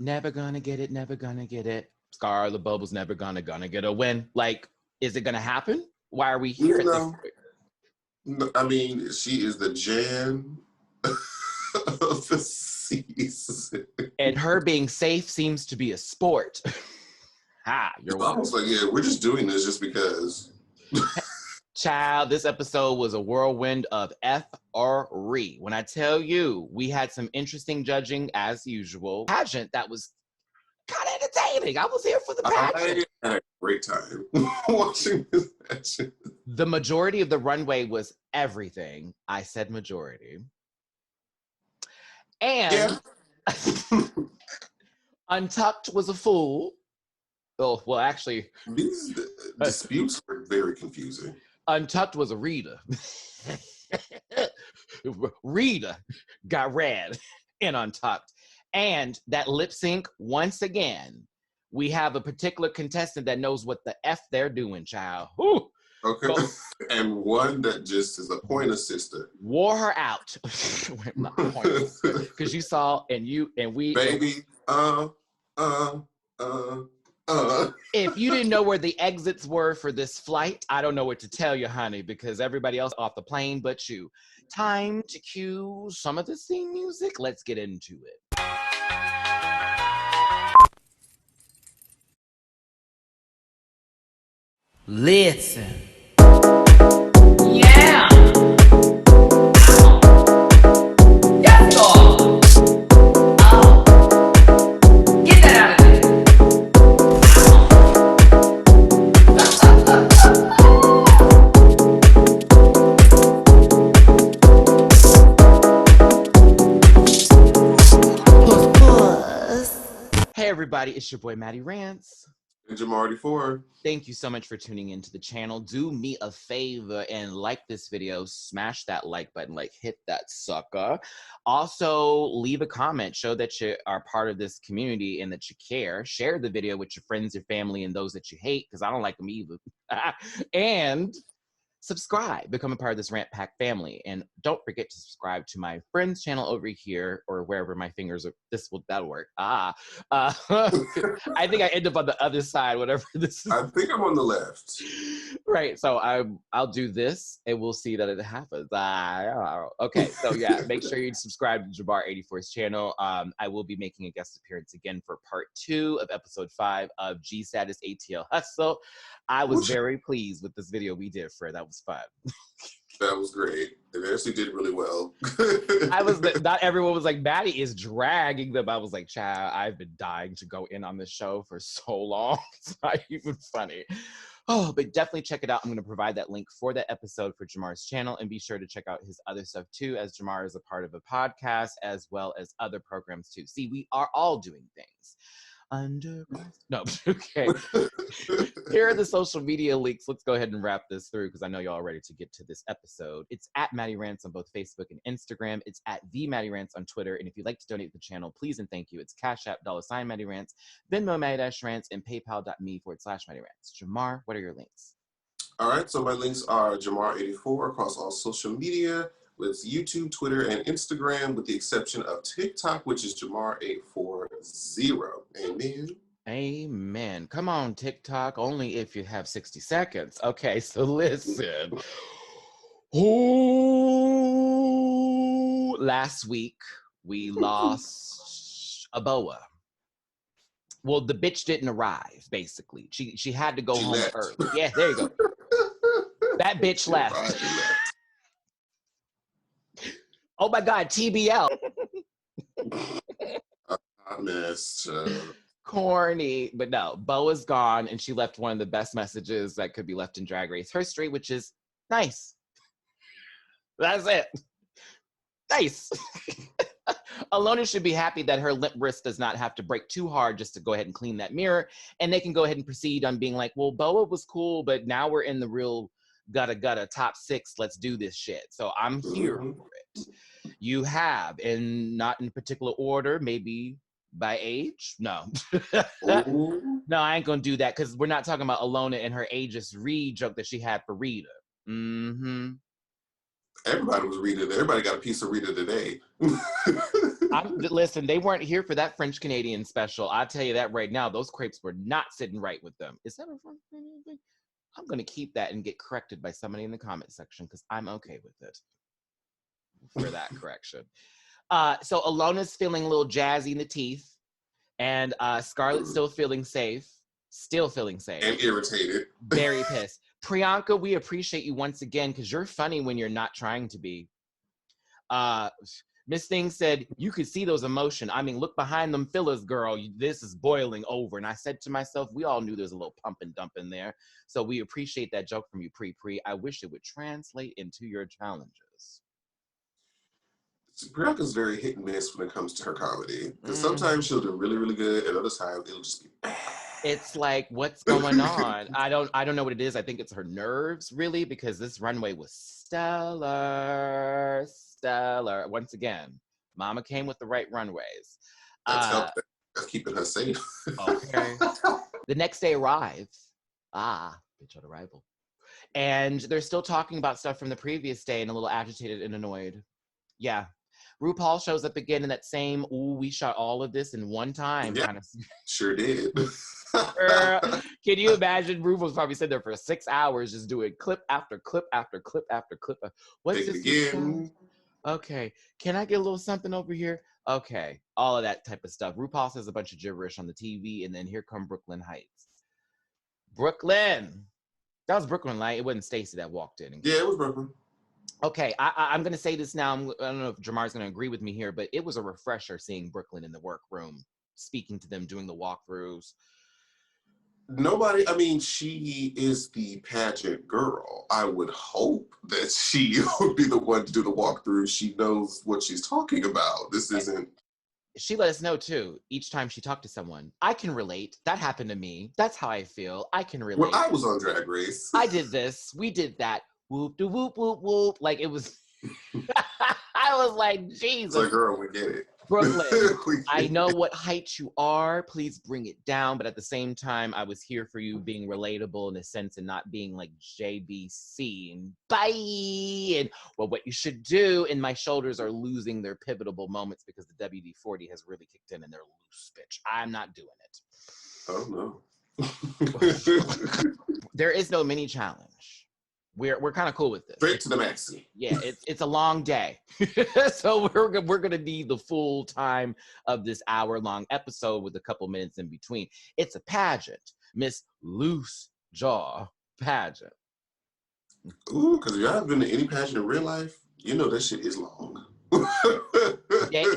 Never gonna get it, never gonna get it. Scar the Bubble's never gonna get a win. Like, is it gonna happen? Why are we here at this point? No, I mean, she is the Jan of the season. And her being safe seems to be a sport. You're welcome. Almost like, yeah, we're just doing this just because. Child, this episode was a whirlwind of F-R-E. When I tell you, we had some interesting judging as usual. Pageant that was kind of entertaining. I was here for the pageant. I had a great time watching this pageant. The majority of the runway was everything. I said majority. And Untucked was a fool. Oh, well, actually. These disputes were very confusing. Untucked was a reader. Reader got red in Untucked. And that lip sync, once again, we have a particular contestant that knows what the F they're doing, child. Ooh. Okay. And one that just is a pointer sister. Wore her out. Because you saw and we. Baby, If you didn't know where the exits were for this flight, I don't know what to tell you, honey, because everybody else off the plane but you. Time to cue some of the theme music. Let's get into it. Listen. Yeah. Yes, dog. Oh. Get that out of there. Hey everybody, it's your boy Matty Rants. And Jamar 4. Thank you so much for tuning into the channel. Do me a favor and like this video. Smash that like button, like hit that sucker. Also, leave a comment. Show that you are part of this community and that you care. Share the video with your friends, your family, and those that you hate, because I don't like them either. And subscribe, become a part of this Rant Pack family. And don't forget to subscribe to my friend's channel over here or wherever my fingers are. That'll work. I think I end up on the other side, whatever this is. I think I'm on the left. Right. So I'll do this and we'll see that it happens. Okay. So yeah, make sure you subscribe to Jamar84's channel. I will be making a guest appearance again for part 2 of episode 5 of G Status ATL Hustle. I was very pleased with this video we did for. That was fun. That was great. They actually did really well. Not everyone was like, Matty is dragging them. I was like, child, I've been dying to go in on this show for so long. It's not even funny. Oh, but definitely check it out. I'm going to provide that link for that episode for Jamar's channel, and be sure to check out his other stuff too, as Jamar is a part of a podcast as well as other programs too. See, we are all doing things. No, okay. Here are the social media links. Let's go ahead and wrap this through because I know y'all are ready to get to this episode. It's at MattyRants on both Facebook and Instagram. It's at the MattyRants on Twitter. And if you'd like to donate to the channel, please and thank you. It's Cash App, $MattyRants, Venmo, Matty-Rants, and PayPal.me/MattyRants. Jamar, what are your links? All right, so my links are Jamar84 across all social media. With YouTube, Twitter, and Instagram, with the exception of TikTok, which is Jamar840. Amen. Amen. Come on, TikTok, only if you have 60 seconds. Okay, so listen. Ooh, last week, we lost a boa. Well, the bitch didn't arrive, basically. She had to go home early. Yeah, there you go. That bitch left. Oh my God, TBL. Mess. Corny, but no, Boa's gone, and she left one of the best messages that could be left in Drag Race history, which is nice. That's it. Nice. Alona should be happy that her limp wrist does not have to break too hard just to go ahead and clean that mirror, and they can go ahead and proceed on being like, well, Boa was cool, but now we're in the real gotta top 6. Let's do this shit. So I'm here for it. You have, and not in particular order, maybe by age. No. No, I ain't gonna do that because we're not talking about Alona and her Aegis Reed joke that she had for Rita. Everybody was Rita. Everybody got a piece of Rita today. Listen, they weren't here for that French Canadian special. I'll tell you that right now. Those crepes were not sitting right with them. Is that a French Canadian thing? I'm going to keep that and get corrected by somebody in the comment section because I'm okay with it for that correction. So Alona's feeling a little jazzy in the teeth, and Scarlett's still feeling safe. Still feeling safe. And irritated. Very pissed. Priyanka, we appreciate you once again because you're funny when you're not trying to be. Miss Thing said, you could see those emotions. I mean, look behind them fillers, girl. This is boiling over. And I said to myself, we all knew there's a little pump and dump in there. So we appreciate that joke from you, Pre. I wish it would translate into your challenges. Priyanka's very hit and miss when it comes to her comedy. Because sometimes she'll do really, really good, and other times it'll just be bad. It's like, what's going on? I don't know what it is. I think it's her nerves, really, because this runway was stellar. Once again, Mama came with the right runways. That's keeping her safe. Okay. The next day arrives. Bitch on arrival. And they're still talking about stuff from the previous day and a little agitated and annoyed. Yeah. RuPaul shows up again in that same, ooh, we shot all of this in one time kind of. Sure did. Can you imagine? RuPaul's probably sitting there for 6 hours just doing clip after clip after clip after clip. What's this again? Okay. Can I get a little something over here? Okay. All of that type of stuff. RuPaul says a bunch of gibberish on the TV, and then here come Brooklyn Heights. Brooklyn. That was Brooklyn, right? It wasn't Stacey that walked in. Yeah, it was Brooklyn. Okay, I'm going to say this now. I don't know if Jamar's going to agree with me here, but it was a refresher seeing Brooklyn in the workroom, speaking to them, doing the walkthroughs. She is the pageant girl. I would hope that she would be the one to do the walkthrough. She knows what she's talking about. This isn't... She let us know, too, each time she talked to someone. I can relate. That happened to me. That's how I feel. I can relate. When I was on Drag Race. I did this. We did that. Whoop, de whoop, whoop, whoop. Like, it was... I was like, Jesus. It's like, girl, we get it. Brooklyn, I know what height you are. Please bring it down. But at the same time, I was here for you being relatable in a sense and not being like JBC and bye. And well, what you should do, and my shoulders are losing their pivotal moments because the WD-40 has really kicked in and they're loose, bitch. I'm not doing it. Oh, no. There is no mini challenge. We're kind of cool with this. Straight to the maxi. Yeah, it's a long day. So we're gonna need the full time of this hour-long episode with a couple minutes in between. It's a pageant. Miss Loose Jaw Pageant. Ooh, because if y'all have been to any pageant in real life, you know that shit is long.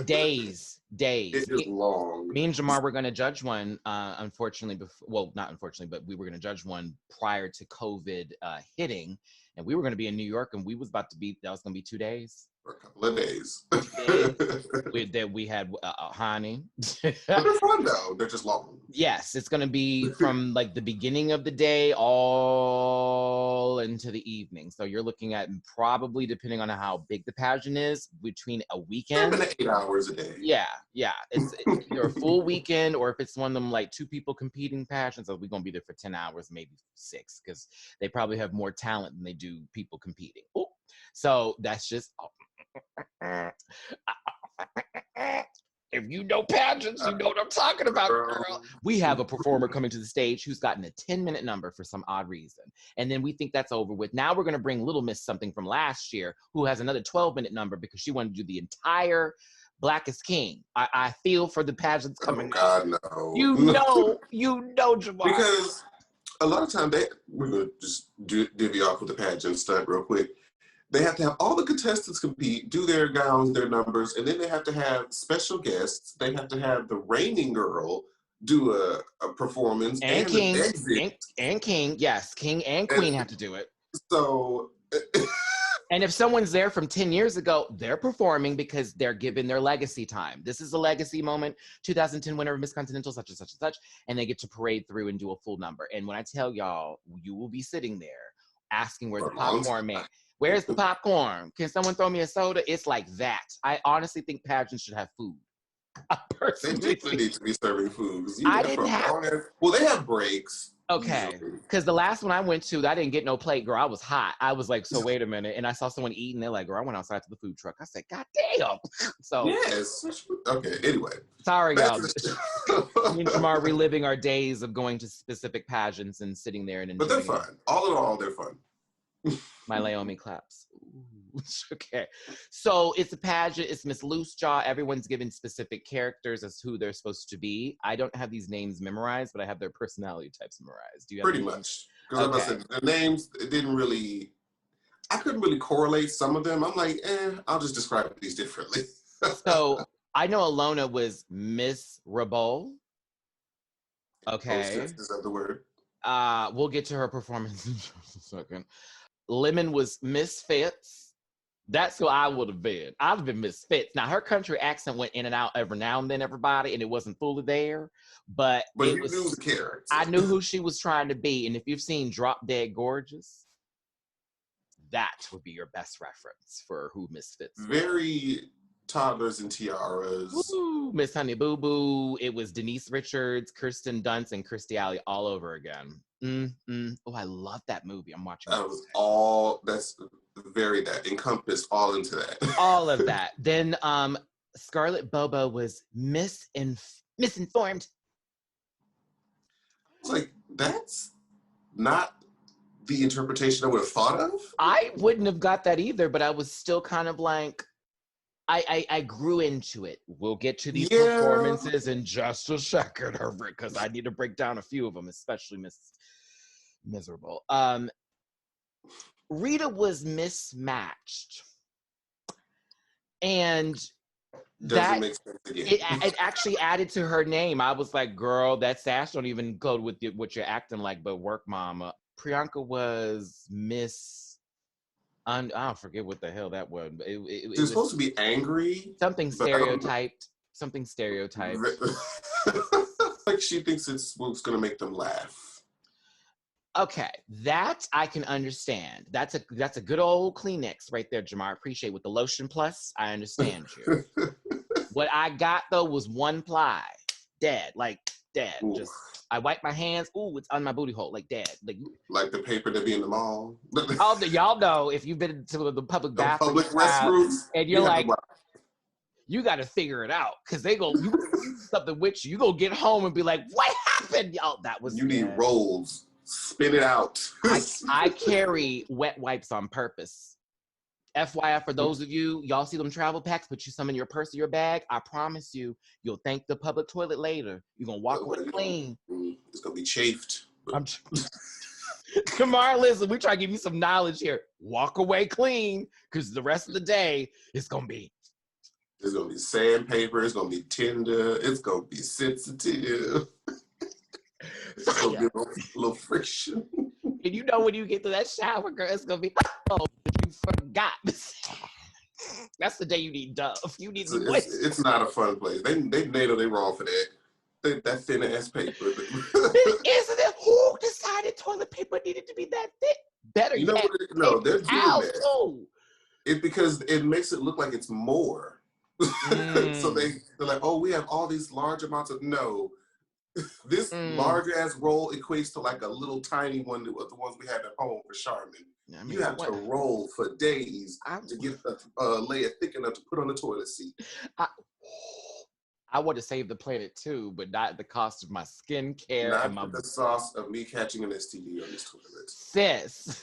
Days. It is long. Me and Jamar were going to judge one, unfortunately, not unfortunately, but we were going to judge one prior to COVID hitting, and we were going to be in New York, and that was going to be 2 days. For a couple of days. we had Hani. But they're fun, though. They're just long. Yes, it's going to be from like the beginning of the day all into the evening. So you're looking at probably, depending on how big the pageant is, between a weekend. 7 to 8 hours a day. Yeah. It's either a full weekend, or if it's one of them like two people competing pageants, we're going to be there for 10 hours, maybe 6, because they probably have more talent than they do people competing. Ooh. So that's just... If you know pageants, you know what I'm talking about, girl. We have a performer coming to the stage who's gotten a 10-minute number for some odd reason. And then we think that's over with. Now we're going to bring Little Miss something from last year who has another 12-minute number because she wanted to do the entire Black is King. I feel for the pageants coming. Oh, God, no. You know, Jamar. Because a lot of times we're going to just divvy off with the pageant stuff real quick. They have to have all the contestants compete, do their gowns, their numbers, and then they have to have special guests. They have to have the reigning girl do a performance. And King. And King. Yes, King and Queen have to do it. So... And if someone's there from 10 years ago, they're performing because they're given their legacy time. This is a legacy moment, 2010 winner of Miss Continental, such and such and such, and they get to parade through and do a full number. And when I tell y'all, you will be sitting there asking where's the popcorn man. Where's the popcorn? Can someone throw me a soda? It's like that. I honestly think pageants should have food. They need to be serving food. I didn't have... Well, they have breaks. Okay. Easily. Because the last one I went to, I didn't get no plate, girl. I was hot. I was like, so wait a minute. And I saw someone eating. They're like, girl, I went outside to the food truck. I said, God damn. So, Yes. Okay, anyway. sorry, Back y'all. to the Me and Jamar are reliving our days of going to specific pageants and sitting there and But they're enjoying fun. All in all, they're fun. my Laomi claps. Ooh, okay. So it's a pageant. It's Miss Loose Jaw. Everyone's given specific characters as who they're supposed to be. I don't have these names memorized, but I have their personality types memorized. Do you have Pretty the names? much. Because Okay. like I said, the names, it didn't really, I couldn't really correlate some of them. I'm like, I'll just describe these differently. So I know Alona was Miss Rabol. Okay. Hostess of the word. We'll get to her performance in just a second. Lemon was Miss Fitz. That's who I would have been. I'd have been Miss Fitz. Now her country accent went in and out every now and then, everybody, and it wasn't fully there. But it you was, knew the character. I knew who she was trying to be. And if you've seen Drop Dead Gorgeous, that would be your best reference for who Miss Fitz was. Very toddlers and tiaras. Woo, Miss Honey Boo Boo. It was Denise Richards, Kirsten Dunst, and Kirstie Alley all over again. Oh, I love that movie. I'm watching. That was all. That's very that encompassed all into that. All of that. Then Scarlett Bobo was misinformed. It's like that's not the interpretation I would have thought of. I wouldn't have got that either, but I was still kind of like, I grew into it. We'll get to these performances in just a second, because I need to break down a few of them, especially Miss Miserable. Rita was mismatched, and Doesn't make sense again. it actually added to her name. I was like, girl, that sash don't even go with what you're acting like, but work mama. Priyanka was Miss, I don't forget what the hell that was. It was supposed to be angry. Something stereotyped. Something stereotyped. Like she thinks it's what's going to make them laugh. Okay, that I can understand. That's a good old Kleenex right there, Jamar. Appreciate with the lotion plus. I understand you. What I got though was one ply, dead. Ooh. Just I wipe my hands. Ooh, it's on my booty hole, like dead. Like the paper that be in the mall. Y'all know if you've been to the public bathroom, public restrooms, and you're like, you got to figure it out because they go, you do something with you. You go get home and be like, what happened, y'all? That was you need rolls. Spin it out. I carry wet wipes on purpose. FYI, for those of you, y'all see them travel packs, put you some in your purse or your bag. I promise you, you'll thank the public toilet later. You're going to walk away clean. It's going to be chafed. Kamar, listen, we try to give you some knowledge here. Walk away clean, because the rest of the day, it's going to be. It's going to be sandpaper. It's going to be tender. It's going to be sensitive. It's going to be a little friction. And you know when you get to that shower, girl, it's going to be, oh, you forgot. That's the day you need Dove. You need it's not a fun place. They know they wrong for that. That thin ass paper. Isn't it? Who decided toilet paper needed to be that thick? Better you know yet, what? No, they're doing that. Too. It's because it makes it look like it's more. So they're like, oh, we have all these large amounts of this large ass roll equates to like a little tiny one, the ones we have at home for Charmin. I mean, you have to roll for days to get a layer thick enough to put on the toilet seat. I want to save the planet too, but not at the cost of my skincare. Not and my the sauce of me catching an STD on this toilet. Sis.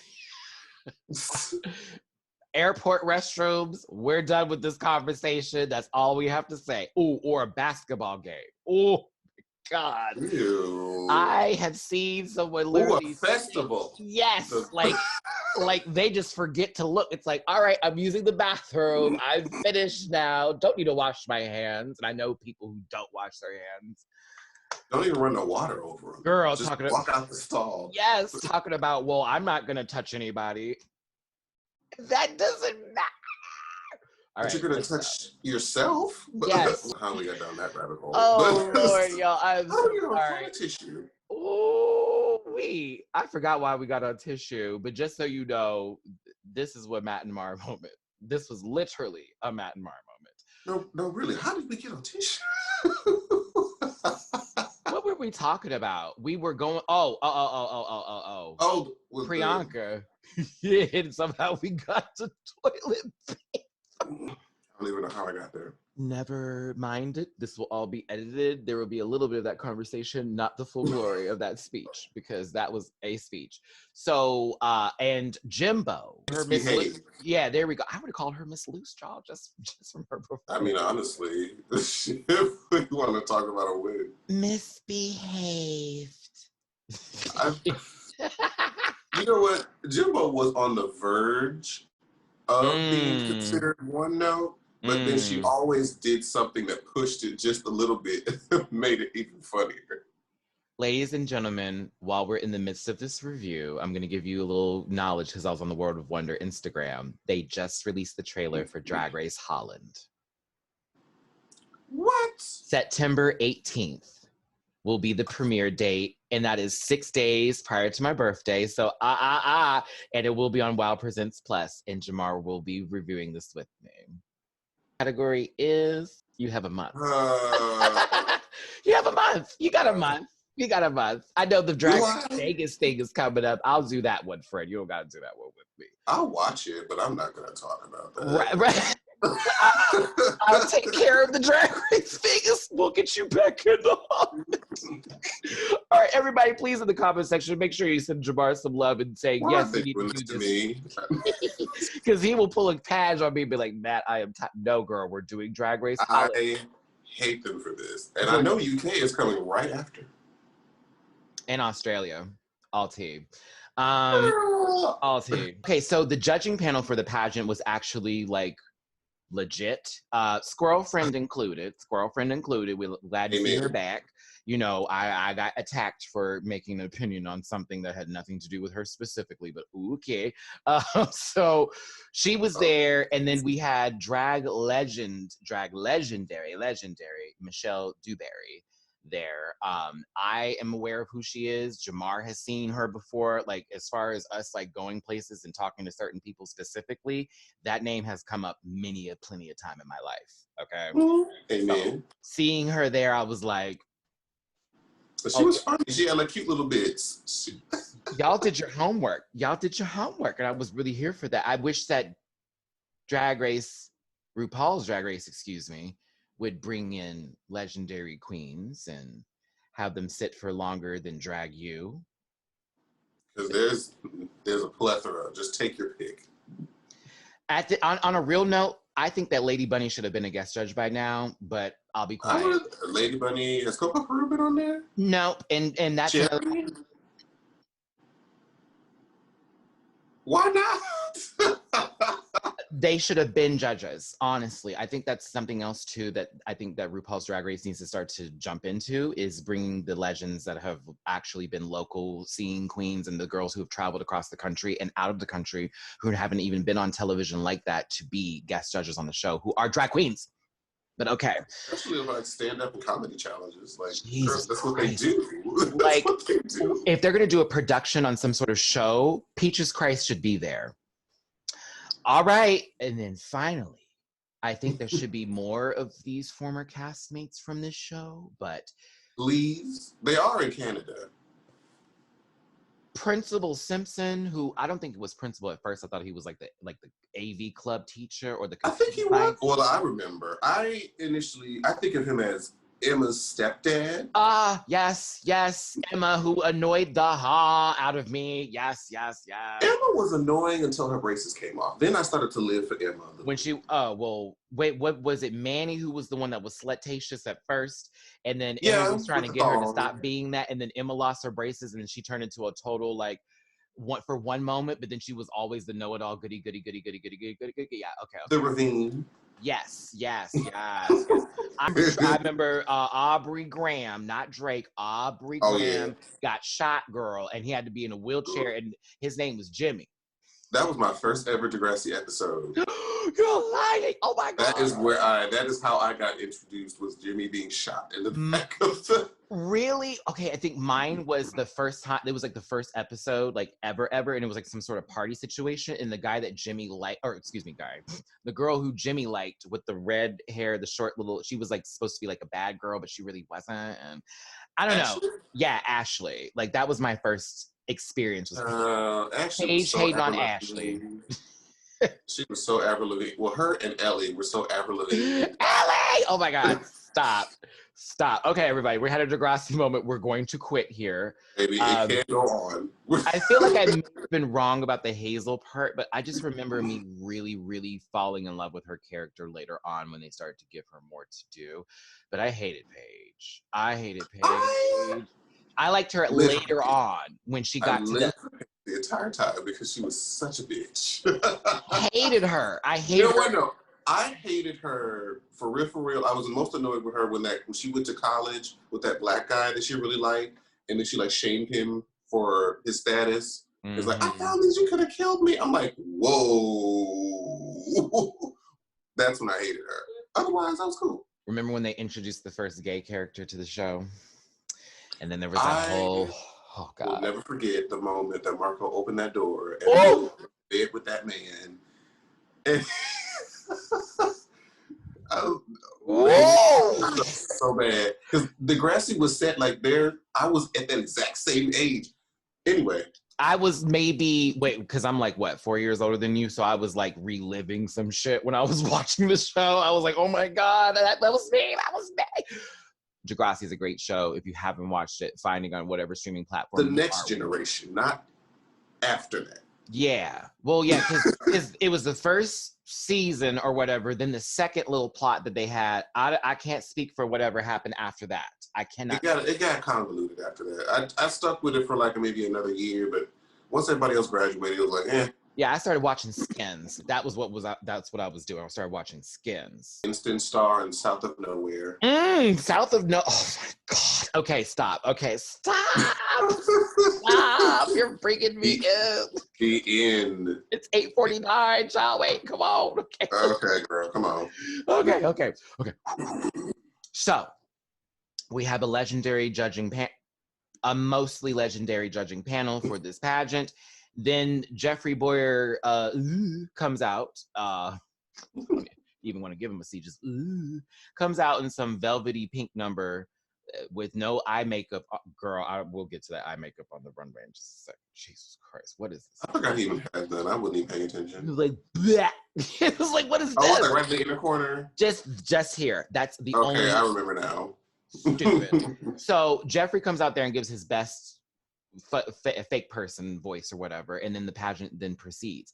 Airport restrooms, we're done with this conversation. That's all we have to say. Ooh, or a basketball game. Oh, God. Ew. I have seen someone literally. Ooh, a festival. Yes, like they just forget to look. It's like, all right, I'm using the bathroom. I'm finished now. Don't need to wash my hands. And I know people who don't wash their hands. Don't even run the water over them. Girl, just walk out the stall. Yes, talking about, well, I'm not going to touch anybody. That doesn't matter. All right, you're going to touch yourself? Yes. How we got down that rabbit hole? Oh, Lord, y'all. I'm sorry. Tissue? Oh, I forgot why we got on tissue, but just so you know, this is what Matt and Mar moment. This was literally a Matt and Mar moment. No, really. How did we get on tissue? What were we talking about? We were going. Oh, with Priyanka. Yeah, and somehow we got to toilet. I don't even know how I got there. Never mind it. This will all be edited. There will be a little bit of that conversation, not the full glory of that speech, because that was a speech. So, and Jimbo, her Miss Loose. Yeah, there we go. I would have called her Miss Loose Jaw just from her profile. I mean, honestly, if we want to talk about a wig. Misbehaved. You know what? Jimbo was on the verge of being considered one note. But then she always did something that pushed it just a little bit, made it even funnier. Ladies and gentlemen, while we're in the midst of this review, I'm going to give you a little knowledge because I was on the World of Wonder Instagram. They just released the trailer for Drag Race Holland. What? September 18th will be the premiere date, and that is 6 days prior to my birthday. So, and it will be on Wow Presents Plus, and Jamar will be reviewing this with me. Category is you have a month. You have a month. You got a month. You got a month. I know the Drag Vegas thing is coming up. I'll do that one, Fred. You don't got to do that one with me. I'll watch it, but I'm not going to talk about that. Right. I'll take care of the Drag Race Vegas. We'll get you back in the office. All right, everybody, please in the comment section, make sure you send Jamar some love and say, yes, you need to do this. Because he will pull a Page on me and be like, Matt, I am no, girl, we're doing Drag Race. I hate them for this. And I know UK is coming right after. And Australia. All tea. All tea. Okay, so the judging panel for the pageant was actually like legit. Squirrel Friend included. We're glad to see her back. You know, I got attacked for making an opinion on something that had nothing to do with her specifically, but okay. So she was there, and then we had drag legendary Michelle Dewberry there. I am aware of who she is. Jamar has seen her before. Like, as far as us like going places and talking to certain people specifically, that name has come up plenty of time in my life. Okay. Amen. So, seeing her there, I was like, she was funny. She had like cute little bits. Y'all did your homework. And I was really here for that. I wish that RuPaul's Drag Race, excuse me, would bring in legendary queens and have them sit for longer than Drag U. Because there's a plethora. Just take your pick. On a real note, I think that Lady Bunny should have been a guest judge by now, but I'll be quiet. Lady Bunny, has Coco Peru been on there? No, and that's why not? They should have been judges, honestly. I think that's something else too that I think that RuPaul's Drag Race needs to start to jump into, is bringing the legends that have actually been local scene queens and the girls who have traveled across the country and out of the country who haven't even been on television like that to be guest judges on the show, who are drag queens. But okay. Especially like stand-up and comedy challenges. Like, Jesus that's Christ. what they do. Like, what they do. If they're going to do a production on some sort of show, Peaches Christ should be there. All right. And then finally, I think there should be more of these former castmates from this show, but... Please. They are in Canada. Principal Simpson, who I don't think was principal at first. I thought he was like the AV club teacher or the... I think he was. Well, I remember. I think of him as Emma's stepdad. Yes. Emma, who annoyed the out of me. Yes. Emma was annoying until her braces came off. Then I started to live for Emma. When she, wait, what was it? Manny, who was the one that was slutatious at first, and then Emma was trying to get her to stop being that, and then Emma lost her braces, and then she turned into a total for one moment, but then she was always the know-it-all, goody. Yeah, okay. The ravine. Yes. I remember Aubrey Graham, not Drake. Aubrey Graham got shot, girl, and he had to be in a wheelchair, and his name was Jimmy. That was my first ever Degrassi episode. You're lying! Oh my God! That is how I got introduced, was Jimmy being shot in the back of Really? Okay, I think mine was the first time. It was like the first episode, like ever, and it was like some sort of party situation. And the guy that Jimmy liked, or excuse me, the girl who Jimmy liked with the red hair, the short little, she was like supposed to be like a bad girl, but she really wasn't. And I don't know. Ashley? Yeah, Ashley. Like that was my first experience. Was Ashley was Paige so hating on Avril Ashley. Lavigne. She was so Avril Lavigne. Well, her and Ellie were so Avril Lavigne. Ellie! Oh my God! Stop. Okay, everybody, we had a Degrassi moment. We're going to quit here. Maybe it can't go on. I feel like I've been wrong about the Hazel part, but I just remember me really, really falling in love with her character later on when they started to give her more to do. But I hated Paige. I liked her later on when she got to the entire time because she was such a bitch. hated her. I hated her. No. I hated her for real. I was most annoyed with her when she went to college with that black guy that she really liked, and then she like shamed him for his status. It's like, I found these, you could have killed me. I'm like, whoa. That's when I hated her. Otherwise, I was cool. Remember when they introduced the first gay character to the show? And then there was that whole, oh God. Will never forget the moment that Marco opened that door and went to bed with that man. And so bad. Because Degrassi was set like there. I was at that exact same age. Anyway. I was because I'm like, 4 years older than you? So I was like reliving some shit when I was watching the show. I was like, oh my God, that was me. Degrassi is a great show. If you haven't watched it, finding on whatever streaming platform. The next generation, not after that. Yeah. Well, yeah, because it was the first season or whatever. Then the second little plot that they had, I can't speak for whatever happened after that. I cannot. It got convoluted after that. I stuck with it for like maybe another year, but once everybody else graduated, it was like, eh. Yeah, I started watching Skins. That's what I was doing. I started watching Skins. Instant Star and South of Nowhere. South of No. Oh my God. Okay, stop. Stop. You're freaking me in. The end. It's 8:49, child. Wait, come on. Okay, girl, come on. Okay. So, we have a mostly legendary judging panel for this pageant. Then Jeffrey Boyer comes out. Even want to give him a C, just comes out in some velvety pink number with no eye makeup. Girl, we'll get to that eye makeup on the runway in just a second. Jesus Christ, what is this? I forgot he even had that. I wasn't even paying attention. It was like, bleh. It was like, what is this? Oh, was it right in the inner corner? Just here. That's the only. Okay, I remember now. Stupid. So Jeffrey comes out there and gives his best fake person voice or whatever, and then the pageant then proceeds.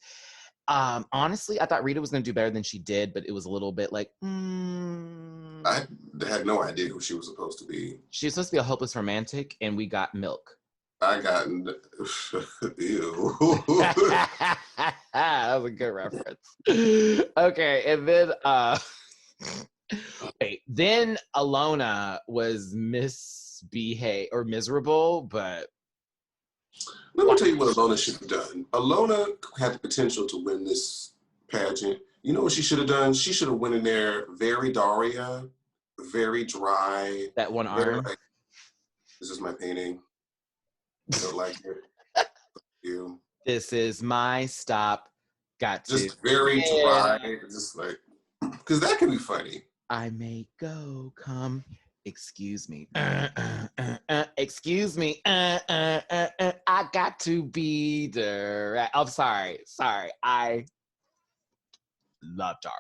Honestly, I thought Rita was going to do better than she did, but it was a little bit like, I had no idea who she was supposed to be. She was supposed to be a hopeless romantic, and we got Milk. I got ew. That was a good reference. Okay, and then then Alona was miserable, but let me tell you what Alona should have done. Alona had the potential to win this pageant. You know what she should have done? She should have went in there very Daria, very dry. That one arm. Like, this is my painting. I don't like it. You. This is my stop. Got to. Just very dry. Just like, because that can be funny. I may go, come. Excuse me. Excuse me. I got to be there. I'm sorry. I love Daria.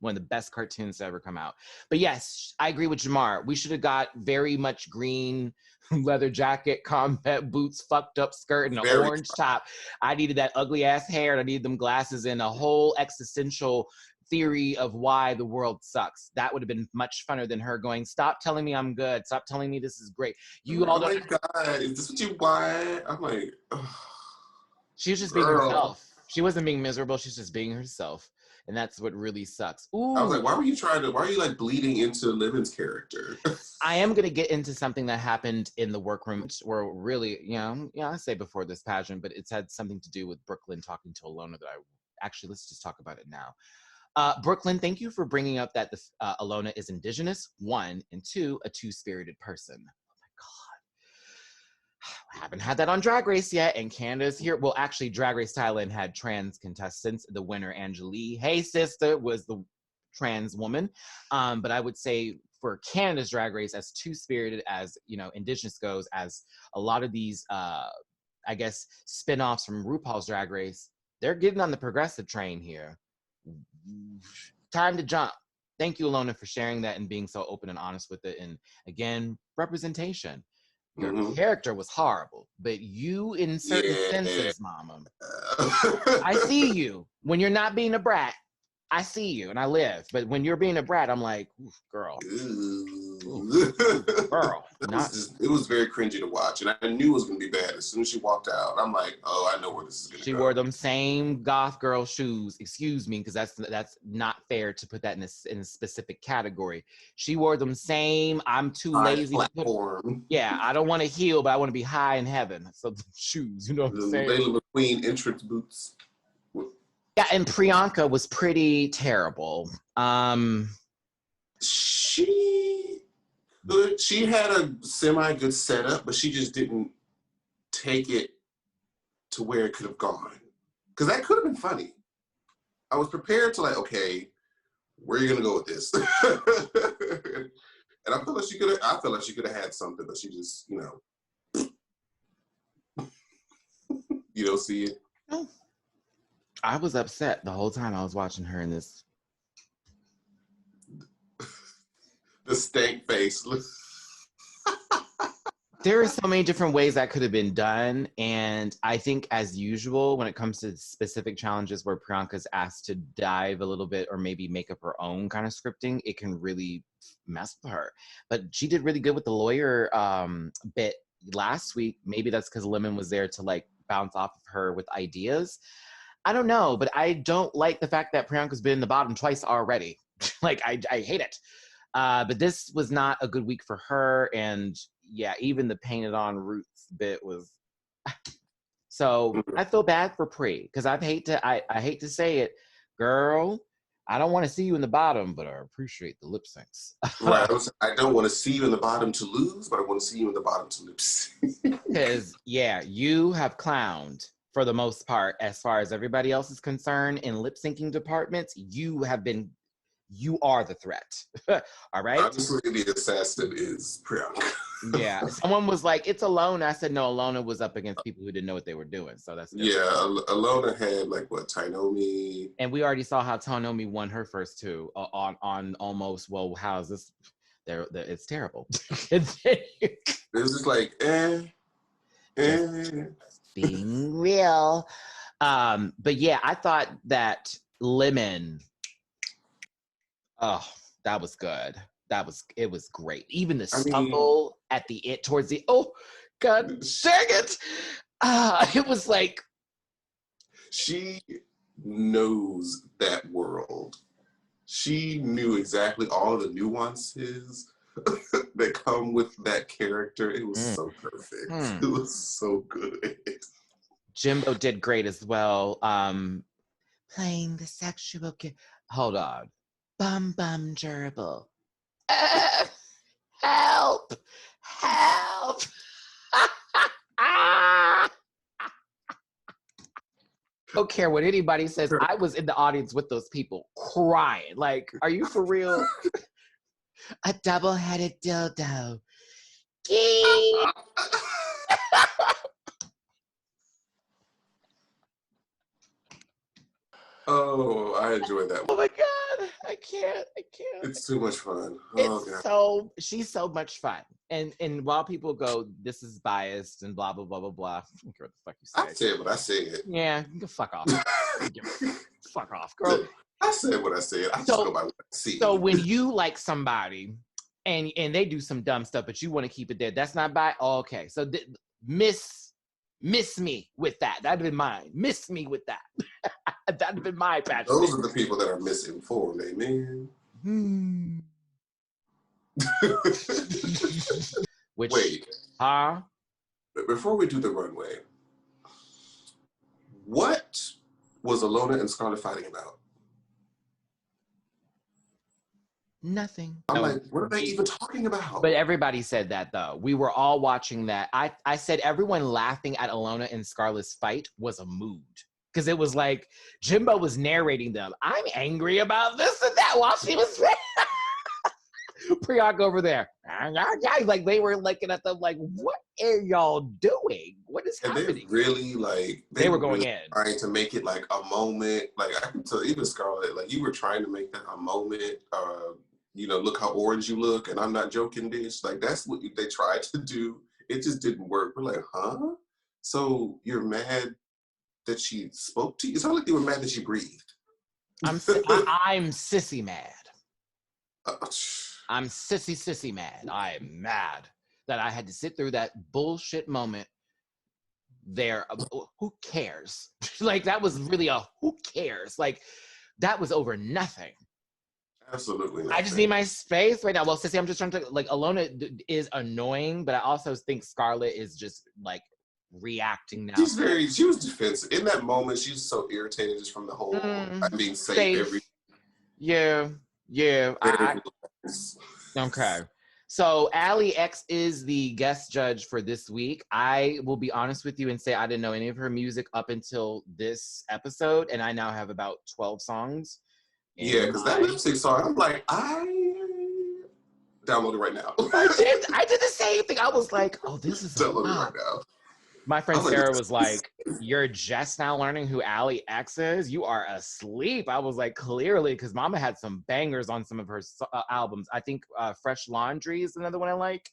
One of the best cartoons to ever come out. But yes, I agree with Jamar. We should have got very much green leather jacket, combat boots, fucked up skirt, and an orange top. I needed that ugly ass hair, and I needed them glasses and a whole existential theory of why the world sucks. That would have been much funner than her going, stop telling me I'm good. Stop telling me this is great. Oh my God, is this what you want? I'm like, ugh. She was just being herself. She wasn't being miserable. She's just being herself. And that's what really sucks. Ooh. I was like, why are you like bleeding into Livin's character? I am going to get into something that happened in the workroom where really, I say before this pageant, but it's had something to do with Brooklyn talking to Alona let's just talk about it now. Brooklyn, thank you for bringing up that Alona is indigenous, 1, and 2, a two-spirited person. Oh my God. I haven't had that on Drag Race yet, and Canada's here. Well, actually, Drag Race Thailand had trans contestants. The winner, Angelique, hey sister, was the trans woman. But I would say for Canada's Drag Race, as two-spirited as, you know, indigenous goes, as a lot of these, I guess, spin-offs from RuPaul's Drag Race, they're getting on the progressive train here. Time to jump. Thank you, Alona, for sharing that and being so open and honest with it. And again, representation. Your character was horrible, but you, in certain senses, mama, I see you. When you're not being a brat, I see you and I live. But when you're being a brat, I'm like, oof, girl. Girl. It was very cringy to watch. And I knew it was going to be bad. As soon as she walked out, I'm like, oh, I know where this is going to go. She wore them same goth girl shoes. Excuse me, because that's not fair to put that in a specific category. She wore them same, I'm too lazy to put. Yeah, I don't want to heal, but I want to be high in heaven. So the shoes, you know what I'm saying? Layla McQueen entrance boots. Yeah, and Priyanka was pretty terrible. She had a semi-good setup, but she just didn't take it to where it could have gone. Because that could have been funny. I was prepared to like, okay, where are you gonna go with this? And I feel like she could have had something, but she just, you know, you don't see it. No. I was upset the whole time I was watching her in this. The stank face. There are so many different ways that could have been done. And I think, as usual, when it comes to specific challenges where Priyanka's asked to dive a little bit or maybe make up her own kind of scripting, it can really mess with her. But she did really good with the lawyer bit last week. Maybe that's because Lemon was there to like bounce off of her with ideas. I don't know, but I don't like the fact that Priyanka's been in the bottom twice already. Like, I hate it. But this was not a good week for her. And yeah, even the painted on roots bit was. So I feel bad for Pri, because I hate to say it, girl, I don't want to see you in the bottom, but I appreciate the lip syncs. Right. I don't want to see you in the bottom to lose, but I want to see you in the bottom to lip sync. Because yeah, you have clowned for the most part, as far as everybody else is concerned, in lip syncing departments. You are the threat. All right? Honestly, the assassin is Priyanka. Yeah. Someone was like, it's Alona. I said, no, Alona was up against people who didn't know what they were doing. So that's different. Yeah, Alona had like what, Tainomi? And we already saw how Tainomi won her first two on almost, well, how's this? It's terrible. It was just like, being real. But yeah, I thought that Lemon, oh, that was good. It was great. Even the stumble at the end towards the, oh god dang it. It was like, she knows that world. She knew exactly all the nuances that come with that character. It was so perfect. It was so good. Jimbo did great as well. Playing the sexual kid. Hold on. Bum bum gerbil. Help! Help! Don't care what anybody says. I was in the audience with those people crying. Like, are you for real? A double-headed dildo. Oh, I enjoyed that one. Oh my god, I can't. It's too much fun. Oh god. She's so much fun. And while people go, this is biased and blah blah blah blah blah, I don't care what the fuck you say. I said what I said. Yeah, you can fuck off. Fuck off, girl. I said what I said. I just go by what I see. So when you like somebody and they do some dumb stuff, but you want to keep it there, that's not bi. Oh, okay, so miss me with that. That'd have been mine. Miss me with that. That'd have been my patch. Those are the people that are misinformed, amen. Wait. Huh? Before we do the runway, what was Alona and Scarlett fighting about? Nothing. I'm No, like, what are they even talking about? but everybody said that though. We were all watching that. I said everyone laughing at Alona and Scarlett's fight was a mood. Because it was like Jimbo was narrating them. I'm angry about this and that while she was Priyanka over there. Like they were looking at them like, what are y'all doing? What is and happening? they really like They were going really in. trying to make it like a moment. Like I can tell even Scarlett, like you were trying to make that a moment. You know, look how orange you look, and I'm not joking, bitch. Like that's what they tried to do. It just didn't work. We're like, huh? So you're mad that she spoke to you? It's not like they were mad that she breathed. I'm sissy mad. I'm sissy mad. I am mad that I had to sit through that bullshit moment there. Who cares? Like that was really a who cares? Like that was over nothing. Absolutely nothing. I just need my space right now. Well, sissy, I'm just trying to like Alona is annoying, but I also think Scarlett is just like reacting now. She was defensive. In that moment, she was so irritated just from the whole I'm being safe. Yeah. Okay. So Allie X is the guest judge for this week. I will be honest with you and say I didn't know any of her music up until this episode, and I now have about 12 songs. Yeah, because that lip sync song, I'm like, I download it right now. I did the same thing. I was like, oh, this is download it right now. My friend Sarah was like, you're just now learning who Allie X is? You are asleep. I was like, clearly, because Mama had some bangers on some of her albums. I think Fresh Laundry is another one I like.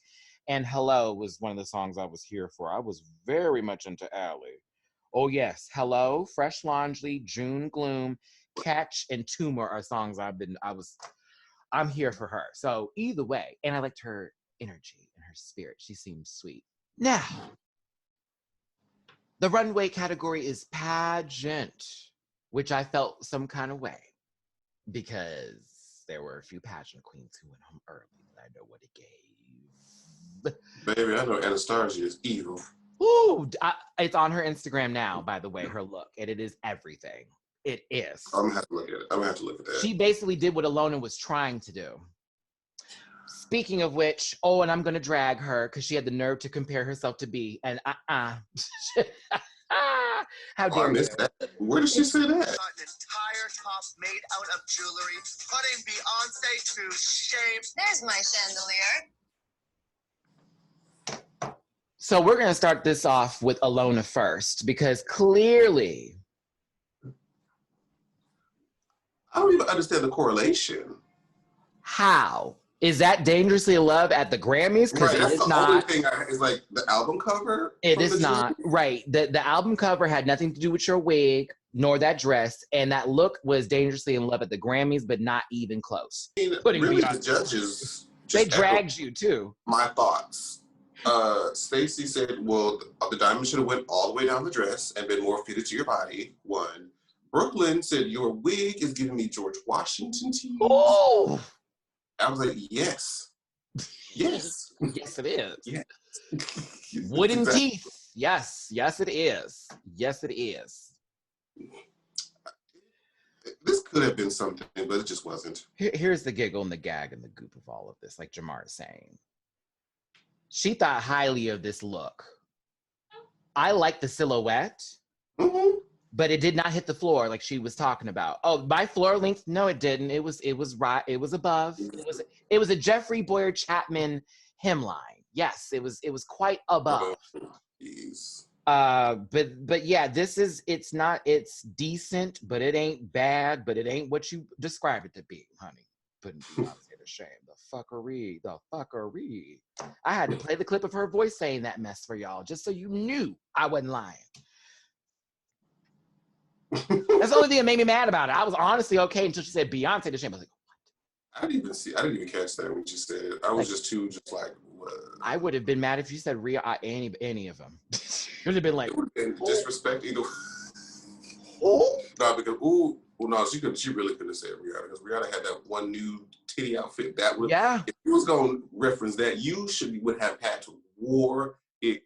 And Hello was one of the songs I was here for. I was very much into Allie. Oh, yes. Hello, Fresh Laundry, June Gloom, Catch, and Tumor are songs I'm here for her. So either way, and I liked her energy and her spirit. She seemed sweet. Now, the runway category is pageant, which I felt some kind of way because there were a few pageant queens who went home early, and I know what it gave. Baby, I know Anastasia is evil. Ooh, it's on her Instagram now, by the way, her look, and it is everything. It is. I'm gonna have to look at it. I'm gonna have to look at that. She basically did what Alona was trying to do. Speaking of which, and I'm gonna drag her because she had the nerve to compare herself to B. And how dare you? That. Where did she say that? An entire top made out of jewelry, putting Beyonce to shame. There's my chandelier. So we're gonna start this off with Alona first because clearly, I don't even understand the correlation. How? Is that Dangerously in Love at the Grammys? Because right, it is not. Only thing is like the album cover. It is not. Right. The album cover had nothing to do with your wig, nor that dress. And that look was Dangerously in Love at the Grammys, but not even close. I mean, really, the judges they dragged you too. My thoughts. Stacey said, well, the diamond should have went all the way down the dress and been more fitted to your body. One. Brooklyn said, your wig is giving me George Washington teeth. Oh! I was like, yes. Yes. Yes, it is. Yes. Wooden teeth. Yes. Yes, it is. Yes, it is. This could have been something, but it just wasn't. Here's the giggle and the gag and the goop of all of this, like Jamar is saying. She thought highly of this look. I like the silhouette. Mm-hmm. But it did not hit the floor like she was talking about. Oh, my floor length? No, it didn't. It was right. It was above. It was a Jeffrey Boyer Chapman hemline. Yes, it was quite above. But yeah, it's decent, but it ain't bad, but it ain't what you describe it to be, honey. Putting Beyonce to shame. The fuckery. I had to play the clip of her voice saying that mess for y'all, just so you knew I wasn't lying. That's the only thing that made me mad about it. I was honestly okay until she said Beyonce to shame. I was like, what? I didn't even catch that when she said it. I was just like, what? I would have been mad if you said any of them. It would have been like, it would have been disrespect either. No, because she really couldn't have said Rihanna because Rihanna had that one new titty outfit. That would, if you was gonna reference that, you would have had to wore it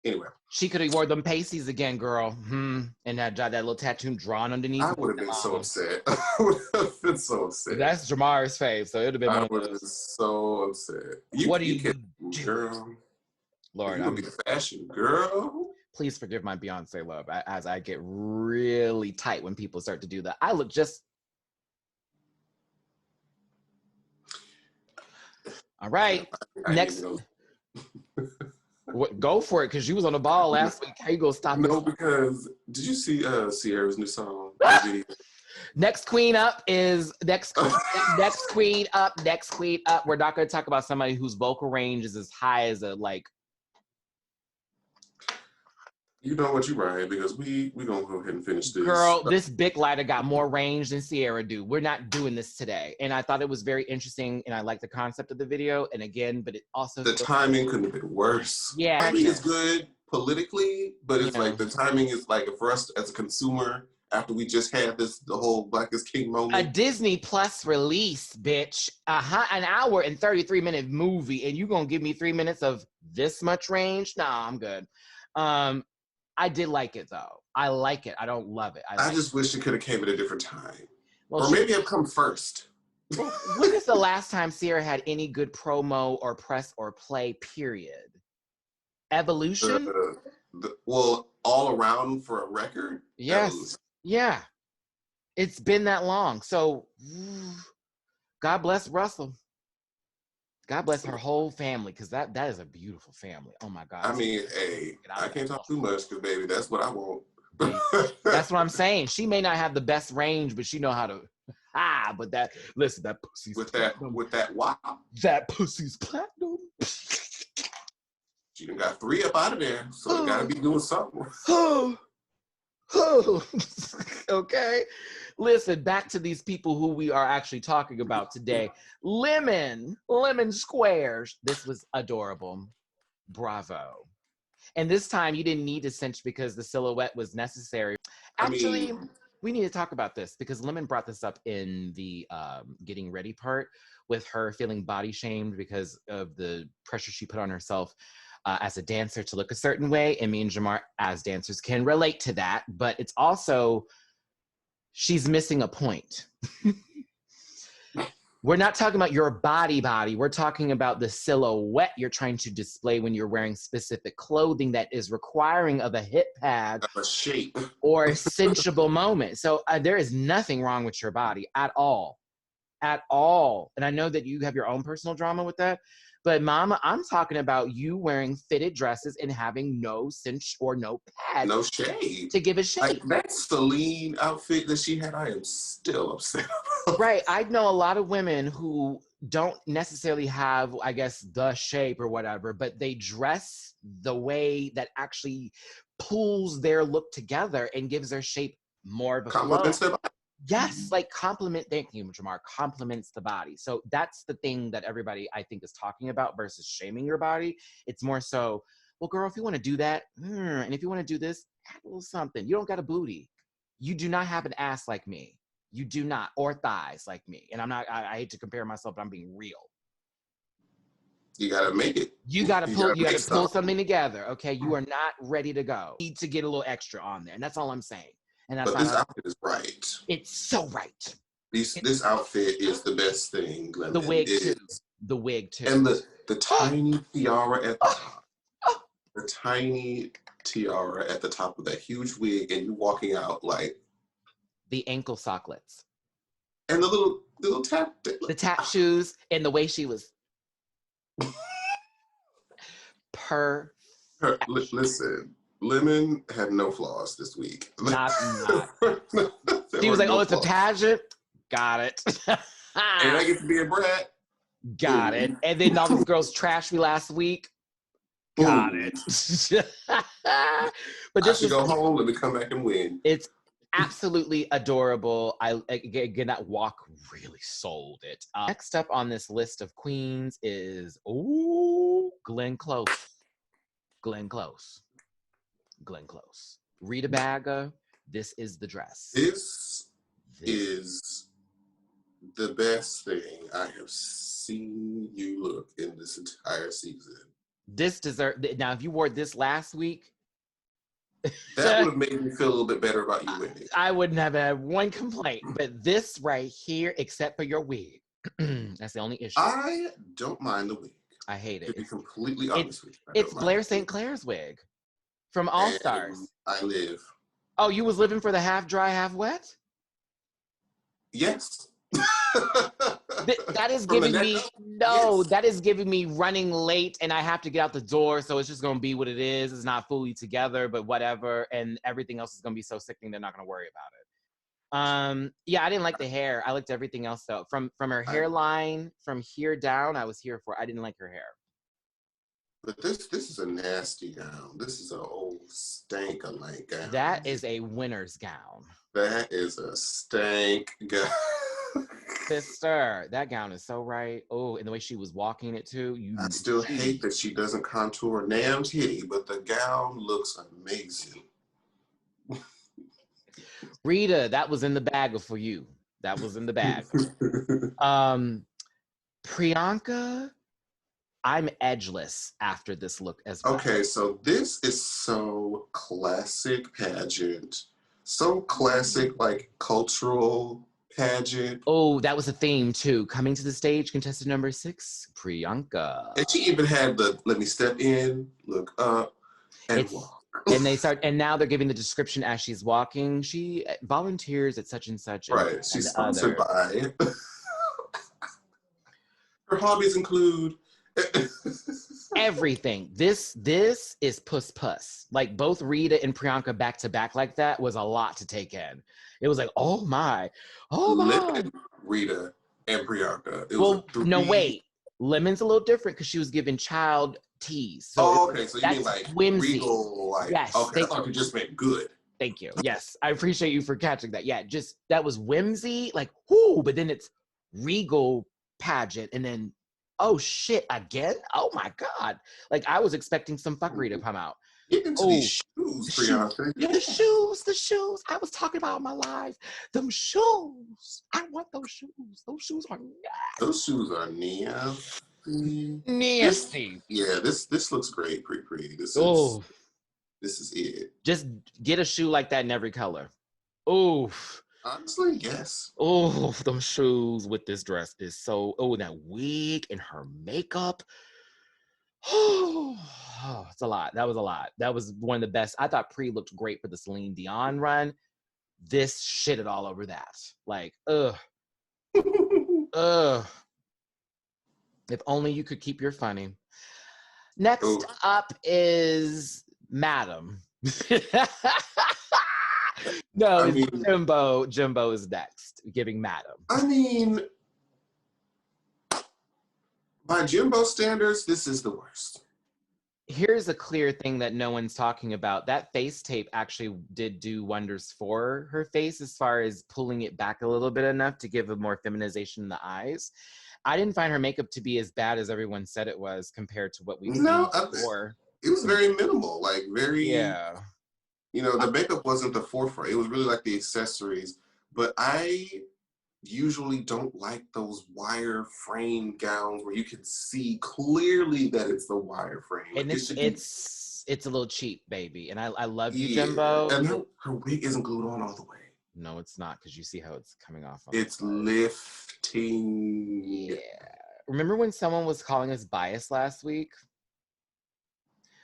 Anyway. She could have wore them pasties again, girl. And that little tattoo drawn underneath. I would have been so upset. I would have been so upset. That's Jamar's fave, so it would have been one of those. I would have been so upset. What do you do? Girl? Lord, you gonna be the fashion girl. Please forgive my Beyonce love as I get really tight when people start to do that. I look just... All right. Next... Go for it, because you was on the ball last week. How you gonna stop? No, because did you see Sierra's new song? Next queen up is next queen up. We're not gonna talk about somebody whose vocal range is as high as a like. You know what, you're right, because we gonna go ahead and finish this. Girl, this big lighter got more range than Sierra do. We're not doing this today. And I thought it was very interesting, and I like the concept of the video. And again, but it also... The timing couldn't have been worse. Yeah. Timing is good politically, but it's like the timing is like for us as a consumer, after we just had the whole Black is King moment. A Disney Plus release, bitch. An hour and 33-minute movie, and you gonna give me 3 minutes of this much range? Nah, I'm good. I did like it though. I like it. I don't love it. I just wish it could have came at a different time. Well, or maybe I've come first. When is the last time Sierra had any good promo or press or play, period? Evolution? Well, all around for a record? Yes. Evolution. Yeah. It's been that long. So, God bless Russell. God bless her whole family, because that is a beautiful family. Oh my God. I mean, hey, I can't talk too much because baby, that's what I want. That's what I'm saying. She may not have the best range, but she know how to but that pussy's platinum. with that wow. That pussy's platinum. She done got 3 up out of there, so it gotta be doing something. Okay. Listen, back to these people who we are actually talking about today. Lemon squares. This was adorable. Bravo. And this time you didn't need to cinch because the silhouette was necessary. Actually, we need to talk about this because Lemon brought this up in the getting ready part with her feeling body shamed because of the pressure she put on herself as a dancer to look a certain way. And me and Jamar as dancers can relate to that, but it's also, she's missing a point. We're not talking about your body. We're talking about the silhouette you're trying to display when you're wearing specific clothing that is requiring of a hip pad, a shape, or a cinchable moment. So there is nothing wrong with your body at all. At all. And I know that you have your own personal drama with that, but Mama, I'm talking about you wearing fitted dresses and having no cinch or no pad. No shade. To give a shape. Like that Celine outfit that she had, I am still upset about. Right. I know a lot of women who don't necessarily have, I guess, the shape or whatever, but they dress the way that actually pulls their look together and gives their shape more of a compliments their body. Yes, like thank you, Jamar, compliments the body. So that's the thing that everybody, I think, is talking about versus shaming your body. It's more so, well, girl, if you want to do that, and if you want to do this, add a little something. You don't got a booty. You do not have an ass like me. You do not, or thighs like me. And I hate to compare myself, but I'm being real. You gotta make it. You gotta pull something together, okay? You are not ready to go. You need to get a little extra on there, and that's all I'm saying. And that's but this outfit is right. It's so right. This outfit is the best thing. Lemon. The wig too. The wig too. And the tiny tiara at the top. The tiny tiara at the top of that huge wig, and you walking out like the ankle socklets. And the little tap. The tap shoes and the way she was. Listen. Lemon had no flaws this week. Not. She was like, "Oh, it's a pageant. Got it." And I get to be a brat. Got it. And then all these girls trashed me last week. Got it. But I should go home. Let me come back and win. It's absolutely adorable. Again, that walk really sold it. Next up on this list of queens is Glenn Close. Rita Baga, this is the dress. This is the best thing I have seen you look in this entire season. This deserve now. If you wore this last week, That would have made me feel a little bit better about you winning. I wouldn't have had one complaint. But this right here, except for your wig, that's the only issue. I don't mind the wig. I hate To it. be completely honest with you, It's Blair St. Clair's wig from All Stars. I live. Oh, you was living for the half dry, half wet? Yes. That is giving me that is giving me running late and I have to get out the door, so it's just gonna be what it is. It's not fully together, but whatever, and everything else is gonna be so sickening they're not gonna worry about it. Yeah, I didn't like the hair. I liked everything else though. From her hairline, from here down, I was here for. I didn't like her hair. But this is a nasty gown. This is an old stank like gown. That is a winner's gown. That is a stank gown. Sister, that gown is so right. Oh, and the way she was walking it too. I still hate that she doesn't contour Nam titty, but the gown looks amazing. Rita, that was in the bag for you. That was in the bag. Priyanka, I'm edgeless after this look as well. Okay, so this is so classic pageant. So classic, like, cultural pageant. Oh, that was a theme too. Coming to the stage, contestant number 6, Priyanka. And she even had the let me step in, look up, and walk. And now they're giving the description as she's walking. She volunteers at such and such. Right, she's sponsored by. Her hobbies include everything. This is puss. Like both Rita and Priyanka back to back like that was a lot to take in. It was like, oh my. Rita and Priyanka. Wait. Lemon's a little different because she was given child tease. So okay. So you mean like whimsy. Regal, like, yes. Okay, I thought you just meant good. Thank you. Yes, I appreciate you for catching that. Yeah, just that was whimsy, like, whoo, but then it's regal pageant, and then, oh shit, again? Oh my God. Like, I was expecting some fuckery to come out. Get into these shoes, Priyanka. The shoes. I was talking about my life. Them shoes. I want those shoes. Those shoes are nasty. Those shoes are nasty. This looks great, Pre. This is it. Just get a shoe like that in every color. Oof. Honestly, yes. Oh, those shoes with this dress is so. Oh, that wig and her makeup. Oh, it's a lot. That was a lot. That was one of the best. I thought Pre looked great for the Celine Dion run. This shitted all over that. Like, ugh. Ugh. If only you could keep your funny. Next up is Madam. No, I mean, Jimbo is next, giving Madam. I mean, by Jimbo standards, this is the worst. Here's a clear thing that no one's talking about. That face tape actually did do wonders for her face as far as pulling it back a little bit enough to give a more feminization in the eyes. I didn't find her makeup to be as bad as everyone said it was compared to what we've seen before. It was very minimal, like very... Yeah. You know, the makeup wasn't the forefront. It was really like the accessories. But I usually don't like those wire frame gowns where you can see clearly that it's the wire frame. And it's a little cheap, baby. And I love you, Jimbo. And her wig isn't glued on all the way. No, it's not, because you see how it's coming off. It's lifting. Yeah. Remember when someone was calling us biased last week?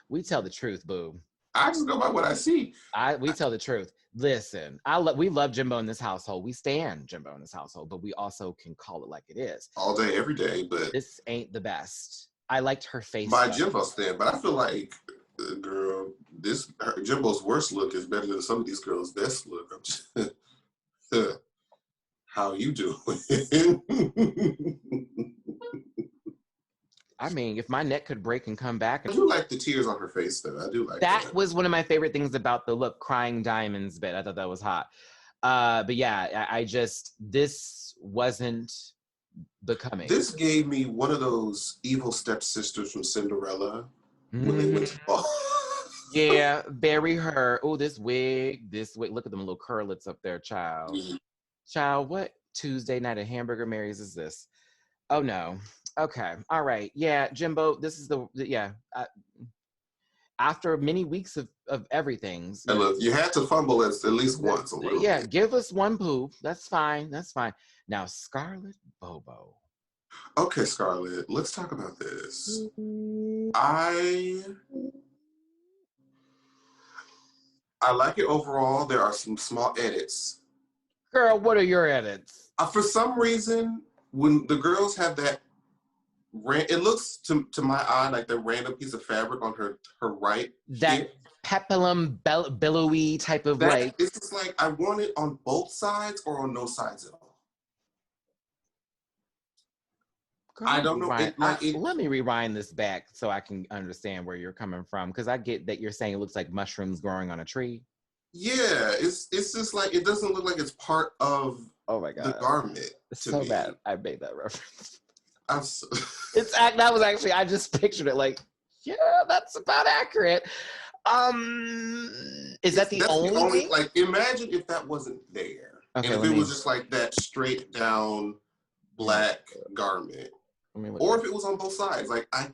We tell the truth, boo. I just go by what I see. We tell the truth. Listen, we love Jimbo in this household. We stand Jimbo in this household, but we also can call it like it is. All day, every day, but... This ain't the best. I liked her face. By Jimbo's stand, but I feel like, girl, Jimbo's worst look is better than some of these girls' best look. I'm just, how you doing? I mean, if my neck could break and come back. I do like the tears on her face, though. I do like that. That was one of my favorite things about the look, crying diamonds bit. I thought that was hot. But yeah, this wasn't becoming. This gave me one of those evil stepsisters from Cinderella when they went to ball. Yeah, bury her. Oh, this wig. Look at them little curlets up there, child. Child, what Tuesday night at Hamburger Mary's is this? Oh, no. Okay. All right. Yeah, Jimbo, this is yeah. After many weeks of everything. And look, you had to fumble at least once a little Yeah, bit. give us one poop. That's fine. That's fine. Now, Scarlett Bobo. Okay, Scarlett, let's talk about this. I like it overall. There are some small edits. Girl, what are your edits? For some reason, when the girls have that, it looks to my eye like the random piece of fabric on her right That hip. peplum billowy type of like. It's just like I want it on both sides or on no sides at all. Girl, I don't know. Let me rewind this back so I can understand where you're coming from, because I get that you're saying it looks like mushrooms growing on a tree. Yeah, it's just like it doesn't look like it's part of the garment. It's so bad. I made that reference. That was actually, I just pictured it like, yeah, that's about accurate. Is that the only thing? Like, imagine if that wasn't there. Okay, and if it was just like that straight down black garment. Or if it was on both sides. Like, I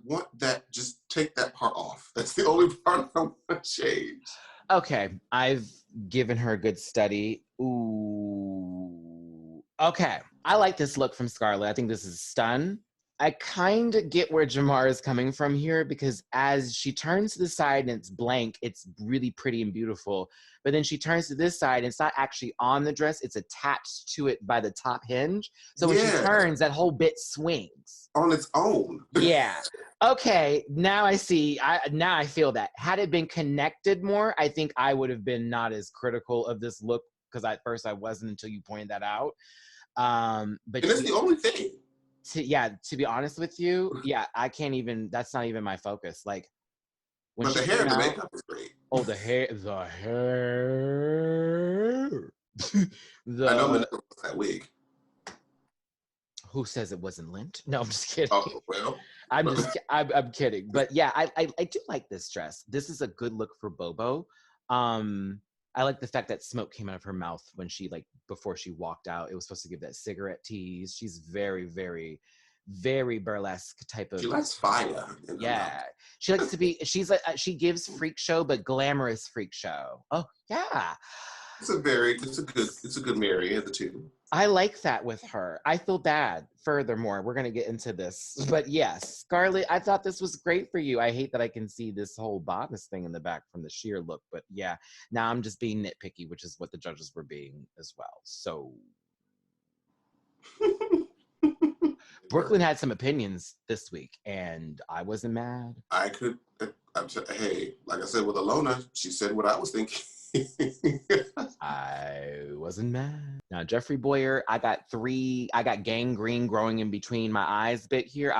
want that, just take that part off. That's the only part I want to change. Okay, I've given her a good study. Ooh. Okay, I like this look from Scarlett. I think this is stun. I kind of get where Jamar is coming from here, because as she turns to the side and it's blank, it's really pretty and beautiful. But then she turns to this side and it's not actually on the dress, it's attached to it by the top hinge. So when she turns, that whole bit swings. On its own. Yeah. Okay, now I see. Now I feel that. Had it been connected more, I think I would have been not as critical of this look, because at first I wasn't until you pointed that out. But that's the only thing. To be honest with you, I can't even, that's not even my focus. Like, but the hair and the makeup is great. Oh, the hair. I know that wig. Who says it wasn't lint? No, I'm just kidding. Oh, well. I'm kidding. But yeah, I do like this dress. This is a good look for Bobo. I like the fact that smoke came out of her mouth when she, like, before she walked out. It was supposed to give that cigarette tease. She's very, very, very burlesque type of. She likes fire. Yeah, she likes to be. She gives freak show, but glamorous freak show. Oh yeah. It's a good marry of the two. I like that with her. I feel bad. Furthermore, we're gonna get into this, but yes, Scarlett, I thought this was great for you. I hate that I can see this whole bodice thing in the back from the sheer look, but yeah, now I'm just being nitpicky, which is what the judges were being as well. So, Brooklyn had some opinions this week, and I wasn't mad. Hey, like I said with Alona, she said what I was thinking. I wasn't mad. Now, Jeffrey Boyer, I got gangrene growing in between my eyes bit here.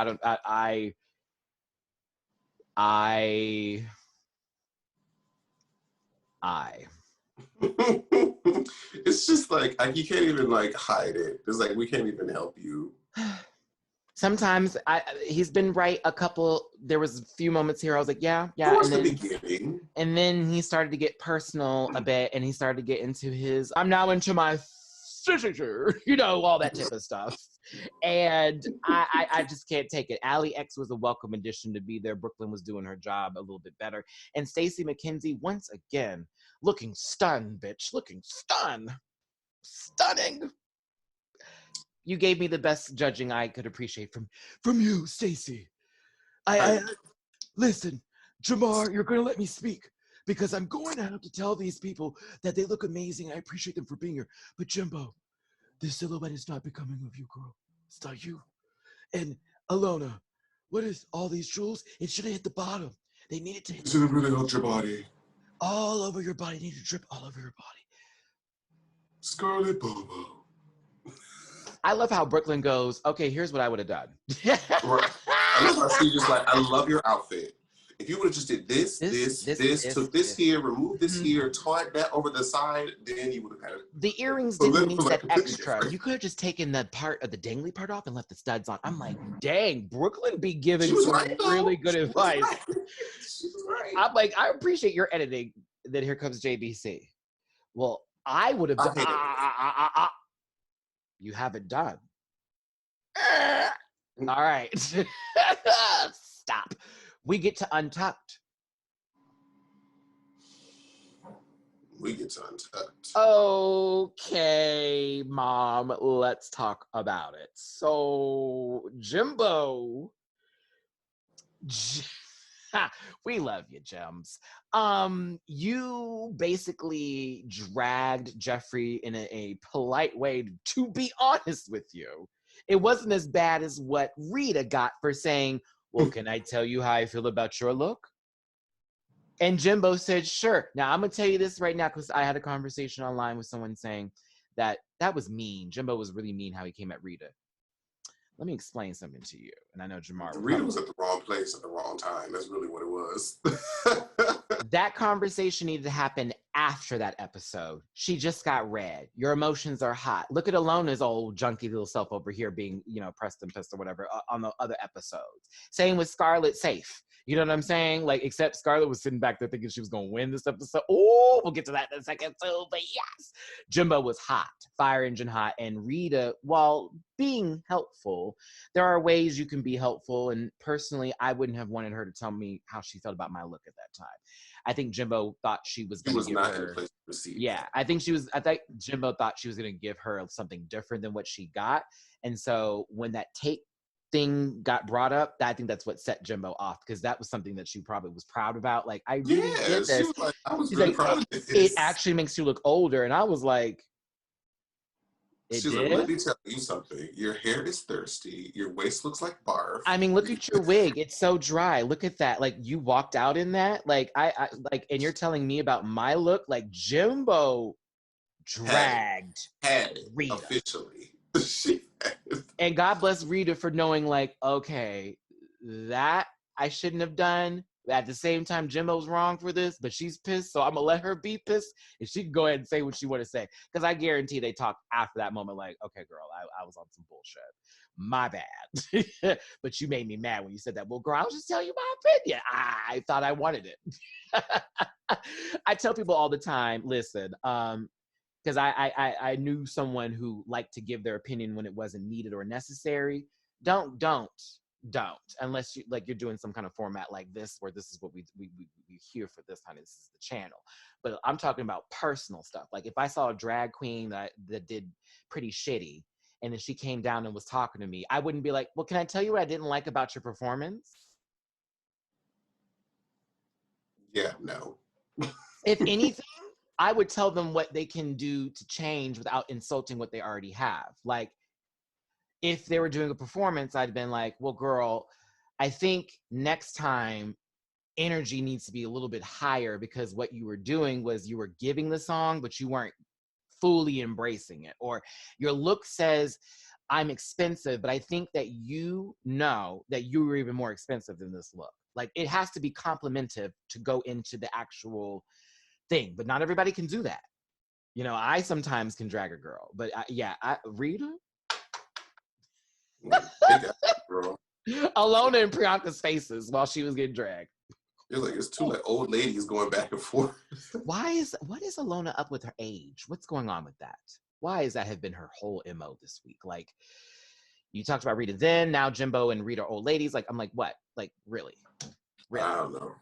It's just like you can't even like hide it. It's like we can't even help you. Sometimes he's been right a couple. There was a few moments here I was like, yeah. Towards the beginning. And then he started to get personal a bit, and he started to get into his, I'm now into my signature, all that type of stuff. And I just can't take it. Allie X was a welcome addition to be there. Brooklyn was doing her job a little bit better. And Stacey McKenzie, once again, looking stunned, bitch. Looking stunned. Stunning. You gave me the best judging I could appreciate from you, Stacey. I listen, Jamar, you're going to let me speak, because I'm going to have to tell these people that they look amazing. I appreciate them for being here. But Jimbo, this silhouette is not becoming of you, girl. It's not you. And Alona, what is all these jewels? It should have hit the bottom. They needed to hit. It should have really helped your body. All over your body. Need to drip all over your body. Scarlett Bobo. I love how Brooklyn goes, okay, here's what I would have done. Right. I love how she just like, I love your outfit. If you would have just did this, took this here, removed this here, tied that over the side, then you would have had it. The earrings didn't need that extra. You could have just taken the part of the dangly part off and left the studs on. I'm like, dang, Brooklyn be giving some really good advice. She was right. I'm like, I appreciate your editing. Then here comes JBC. Well, I would have done. You have it done. All right. Stop. We get to Untucked. We get to Untucked. Okay, Mom, let's talk about it. So, Jimbo. We love you, Gems. You basically dragged Jeffrey in a polite way, to be honest with you. It wasn't as bad as what Rita got for saying, well, can I tell you how I feel about your look? And Jimbo said, sure. Now, I'm going to tell you this right now because I had a conversation online with someone saying that was mean. Jimbo was really mean how he came at Rita. Let me explain something to you. And I know Jamar. Rita was at the wrong place at the wrong time. That's really what it was. That conversation needed to happen after that episode. She just got red. Your emotions are hot. Look at Alona's old junky little self over here being, pressed and pissed or whatever on the other episodes. Same with Scarlett Safe. You know what I'm saying? Like, except Scarlett was sitting back there thinking she was going to win this episode. Oh, we'll get to that in a second too. But yes, Jimbo was hot, fire engine hot. And Rita, while being helpful, there are ways you can be helpful. And personally, I wouldn't have wanted her to tell me how she felt about my look at that time. I think Jimbo thought she was going to give not her. in a place to receive. Yeah, I think Jimbo thought she was going to give her something different than what she got. And so when that tape thing got brought up, I think that's what set Jimbo off, because that was something that she probably was proud about. Like, I really did this. She was like, I was really proud of this. It actually makes you look older. And I was like, She's like, let me tell you something. Your hair is thirsty. Your waist looks like barf. I mean, look at your wig. It's so dry. Look at that. Like, you walked out in that. Like, I and you're telling me about my look. Like, Jimbo dragged Rita. Officially. She had. And God bless Rita for knowing, like, okay, that I shouldn't have done. At the same time, Jimbo's wrong for this, but she's pissed, so I'm going to let her be pissed, and she can go ahead and say what she want to say. Because I guarantee they talked after that moment like, okay, girl, I was on some bullshit. My bad. But you made me mad when you said that. Well, girl, I was just telling you my opinion. I thought I wanted it. I tell people all the time, listen, because I knew someone who liked to give their opinion when it wasn't needed or necessary. Don't unless you're doing some kind of format like this where this is what we here for this time, this is the channel. But I'm talking about personal stuff. Like, if I saw a drag queen that did pretty shitty and then she came down and was talking to me, I wouldn't be like, well, can I tell you what I didn't like about your performance? Yeah, no. If anything, I would tell them what they can do to change without insulting what they already have. Like, if they were doing a performance, I'd been like, well, girl, I think next time energy needs to be a little bit higher, because what you were doing was you were giving the song, but you weren't fully embracing it. Or your look says, I'm expensive, but I think that you know that you were even more expensive than this look. Like, it has to be complimentive to go into the actual thing, but not everybody can do that. I sometimes can drag a girl, but Rita? Girl. Alona and Priyanka's faces while she was getting dragged. You're like, it's two like old ladies going back and forth. What is Alona up with her age? What's going on with that? Why has that have been her whole MO this week? Like, you talked about Rita then, now Jimbo and Rita are old ladies. Like, I'm like, what? Like, really? I don't know.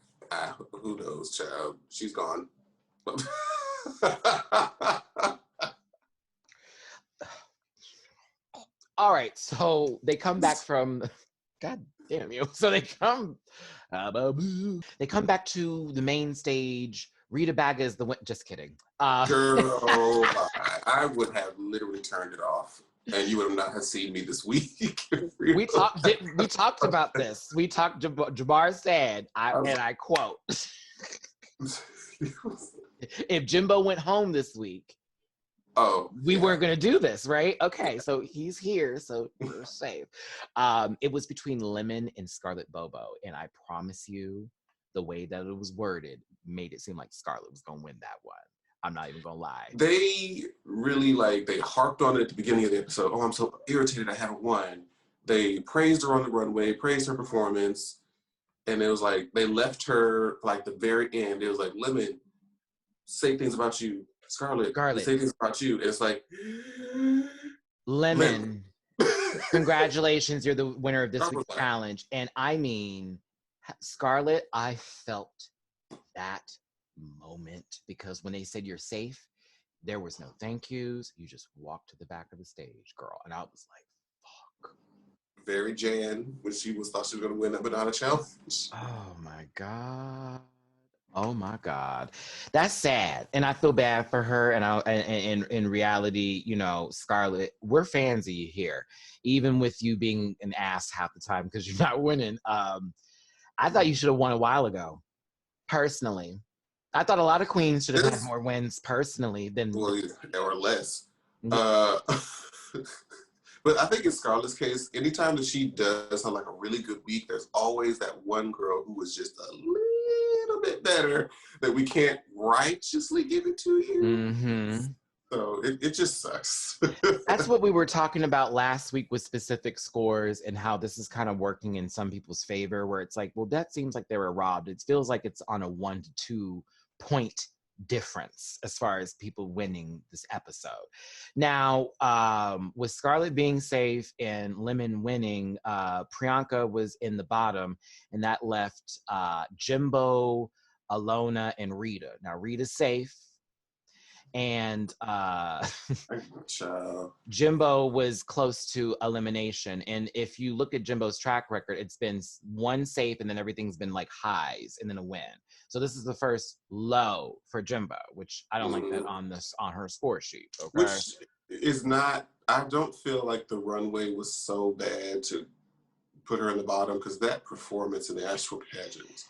Who knows, child? She's gone. All right, so they come back from, God damn you. So they come back to the main stage. Rita Baga is just kidding. Girl, I would have literally turned it off, and you would have not have seen me this week. we talked about this. We talked. Jabbar said, and I quote, if Jimbo went home this week, we weren't going to do this, right? Okay, so he's here, so we're safe. It was between Lemon and Scarlett Bobo, and I promise you, the way that it was worded made it seem like Scarlett was going to win that one. I'm not even going to lie. They really, they harped on it at the beginning of the episode. Oh, I'm so irritated I haven't won. They praised her on the runway, praised her performance, and it was like, they left her, the very end. It was like, Lemon, say things about you. Scarlett, say things about you. It's like, Lemon Congratulations, you're the winner of this That was week's like- challenge. And I mean, Scarlett, I felt that moment because when they said you're safe, there was no thank yous. You just walked to the back of the stage, girl. And I was like, fuck. Very Jan when she thought she was going to win that Madonna challenge. Oh my God. Oh my God. That's sad. And I feel bad for her. And in reality, you know, Scarlett, we're fans of you here. Even with you being an ass half the time because you're not winning. I thought you should have won a while ago. Personally. I thought a lot of queens should have had more wins personally than or less. Yeah. But I think in Scarlett's case, anytime that she does have like a really good week, there's always that one girl who is just a little bit better that we can't righteously give it to you. Mm-hmm. So it just sucks. That's what we were talking about last week with specific scores and how this is kind of working in some people's favor, where it's like, well, that seems like they were robbed. It feels like it's on a 1 to 2 point difference as far as people winning this episode. Now, with Scarlett being safe and Lemon winning, Priyanka was in the bottom, and that left Jimbo, Alona, and Rita. Now, Rita's safe. And Jimbo was close to elimination. And if you look at Jimbo's track record, it's been one safe and then everything's been like highs and then a win. So this is the first low for Jimbo, which I don't like that on her score sheet. Okay? Which is not, I don't feel like the runway was so bad to put her in the bottom because that performance in the actual pageant was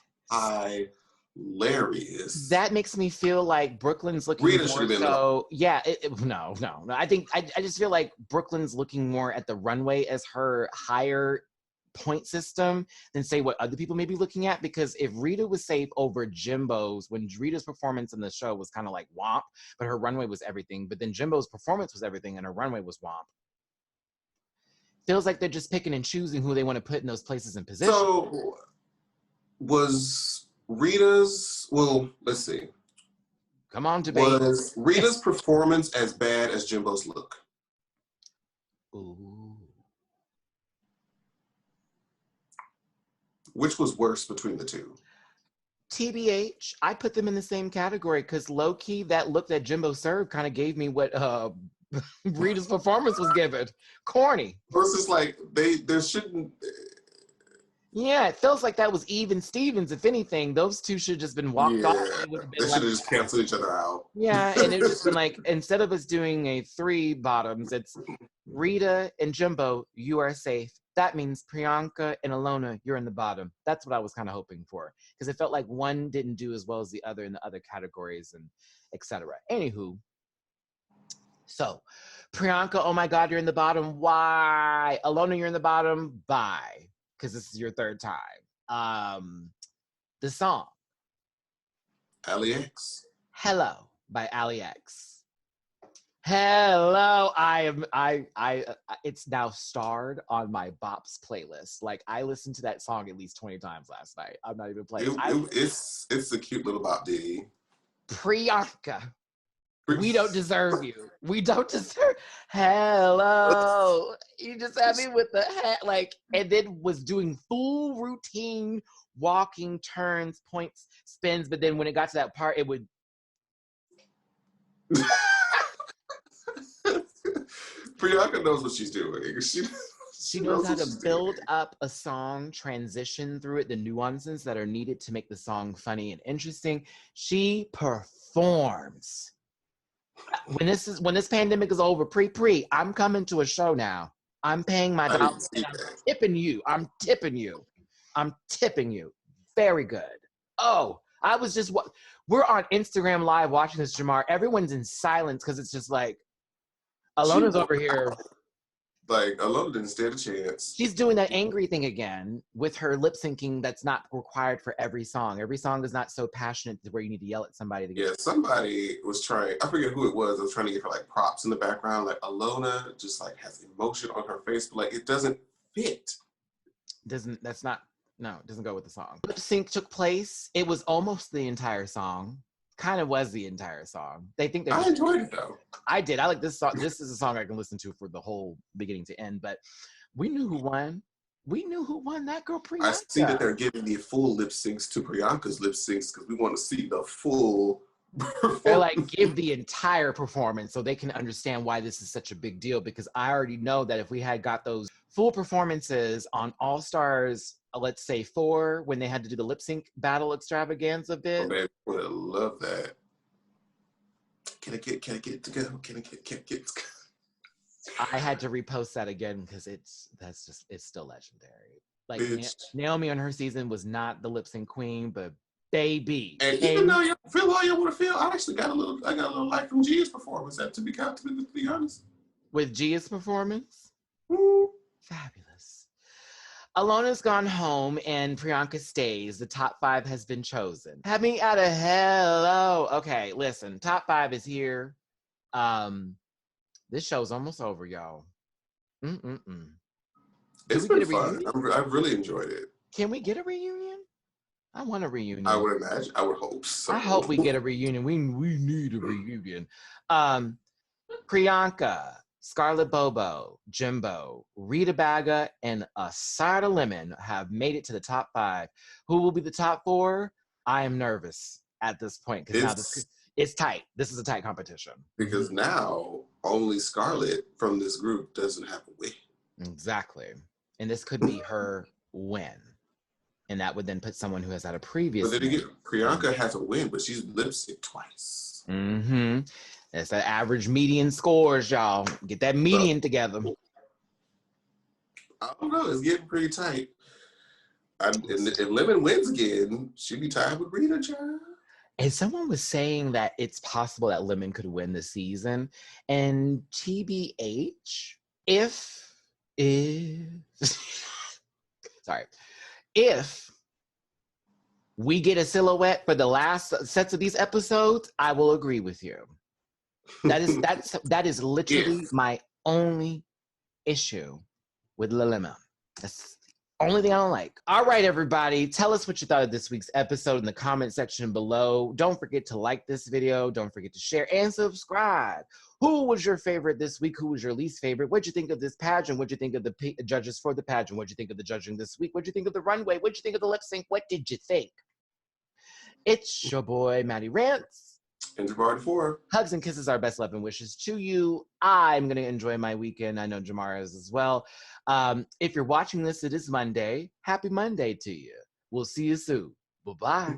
hilarious. That makes me feel like Brooklyn's looking Rita more so. Yeah, no. I think I just feel like Brooklyn's looking more at the runway as her higher point system than say what other people may be looking at. Because if Rita was safe over Jimbo's, when Rita's performance in the show was kind of like womp, but her runway was everything. But then Jimbo's performance was everything, and her runway was womp. Feels like they're just picking and choosing who they want to put in those places and positions. So was Rita's, well, let's see. Come on, debate. Was Rita's performance as bad as Jimbo's look? Ooh. Which was worse between the two? TBH, I put them in the same category because low-key, that look that Jimbo served kind of gave me what Rita's performance was given. Corny. Versus like, there shouldn't... Yeah, it feels like that was even Stevens. If anything, those two should have just been walked off. They should have just canceled each other out. Yeah, and it would just been like, instead of us doing a 3 bottoms, it's Rita and Jimbo, you are safe. That means Priyanka and Alona, you're in the bottom. That's what I was kind of hoping for. Because it felt like one didn't do as well as the other in the other categories and etc. Anywho, so Priyanka, oh my God, you're in the bottom. Why? Alona, you're in the bottom. Bye. Because this is your 3rd time. The song. Allie X. Hello by Allie X. Hello. It's now starred on my Bops playlist. Like, I listened to that song at least 20 times last night. I'm not even playing. It's a cute little bop ditty. Priyanka. We don't deserve you. We don't deserve. Hello. You just had me with the head, like, and then was doing full routine walking turns, points, spins. But then when it got to that part, it would. Priyanka knows what she's doing. She knows how to build up a song, transition through it, the nuances that are needed to make the song funny and interesting. She performs. When this pandemic is over, I'm coming to a show now. I'm paying my dollars. I'm tipping you. I'm tipping you. Very good. Oh, I was just we're on Instagram Live watching this, Jamar. Everyone's in silence because it's just like Alona's over here. Like, Alona didn't stand a chance. She's doing that angry thing again with her lip syncing that's not required for every song. Every song is not so passionate to where you need to yell at somebody. Somebody was trying, I forget who it was trying to give her like props in the background. Like, Alona just like has emotion on her face, but like it doesn't fit. It doesn't go with the song. Lip sync took place. It was almost the entire song. Kind of was the entire song. I enjoyed it though. I did. I like this song. This is a song I can listen to for the whole beginning to end. But We knew who won. We knew who won. That girl, Priyanka. I see that they're giving the full lip syncs to Priyanka's lip syncs because we want to see the full performance. They're like, give the entire performance so they can understand why this is such a big deal. Because I already know that if we had got those full performances on All Stars, let's say 4, when they had to do the lip sync battle extravaganza bit. Oh, man, I love that. Can I get it to go? Can I get it to go? I had to repost that again because it's still legendary. Like Naomi on her season was not the lip sync queen, but baby. And even though you feel all you want to feel, I actually got a little like from Gia's performance. That to be honest. With Gia's performance, Woo. fabulous. Alona's gone home and Priyanka stays. The top 5 has been chosen. Having out of hello. Okay, listen, top 5 is here. This show's almost over, y'all. It's been fun. I've really enjoyed it. Can we get a reunion? I want a reunion. I would imagine. I would hope so. I hope we get a reunion. We need a reunion. Priyanka, Scarlett Bobo, Jimbo, Rita Baga, and Asada Lemon have made it to the top 5. Who will be the top 4? I am nervous at this point because now it's tight. This is a tight competition. Because now only Scarlett from this group doesn't have a win. Exactly. And this could be her win. And that would then put someone who has had a previous But then again, Priyanka has a win, but she's lip sync twice. Mm-hmm. That's the average median scores, y'all. Get that median together. I don't know. It's getting pretty tight. And if Lemon wins again, she'd be tied with Rita, child. And someone was saying that it's possible that Lemon could win the season. And TBH, if we get a silhouette for the last sets of these episodes, I will agree with you. That is literally my only issue with Lemon. That's the only thing I don't like. All right, everybody. Tell us what you thought of this week's episode in the comment section below. Don't forget to like this video. Don't forget to share and subscribe. Who was your favorite this week? Who was your least favorite? What'd you think of this pageant? What'd you think of the judges for the pageant? What'd you think of the judging this week? What'd you think of the runway? What'd you think of the lip sync? What did you think? It's your boy, Matty Rants. And Jamar 4. Hugs and kisses, our best love and wishes to you. I'm going to enjoy my weekend. I know Jamar is as well. If you're watching this, it is Monday. Happy Monday to you. We'll see you soon. Bye-bye.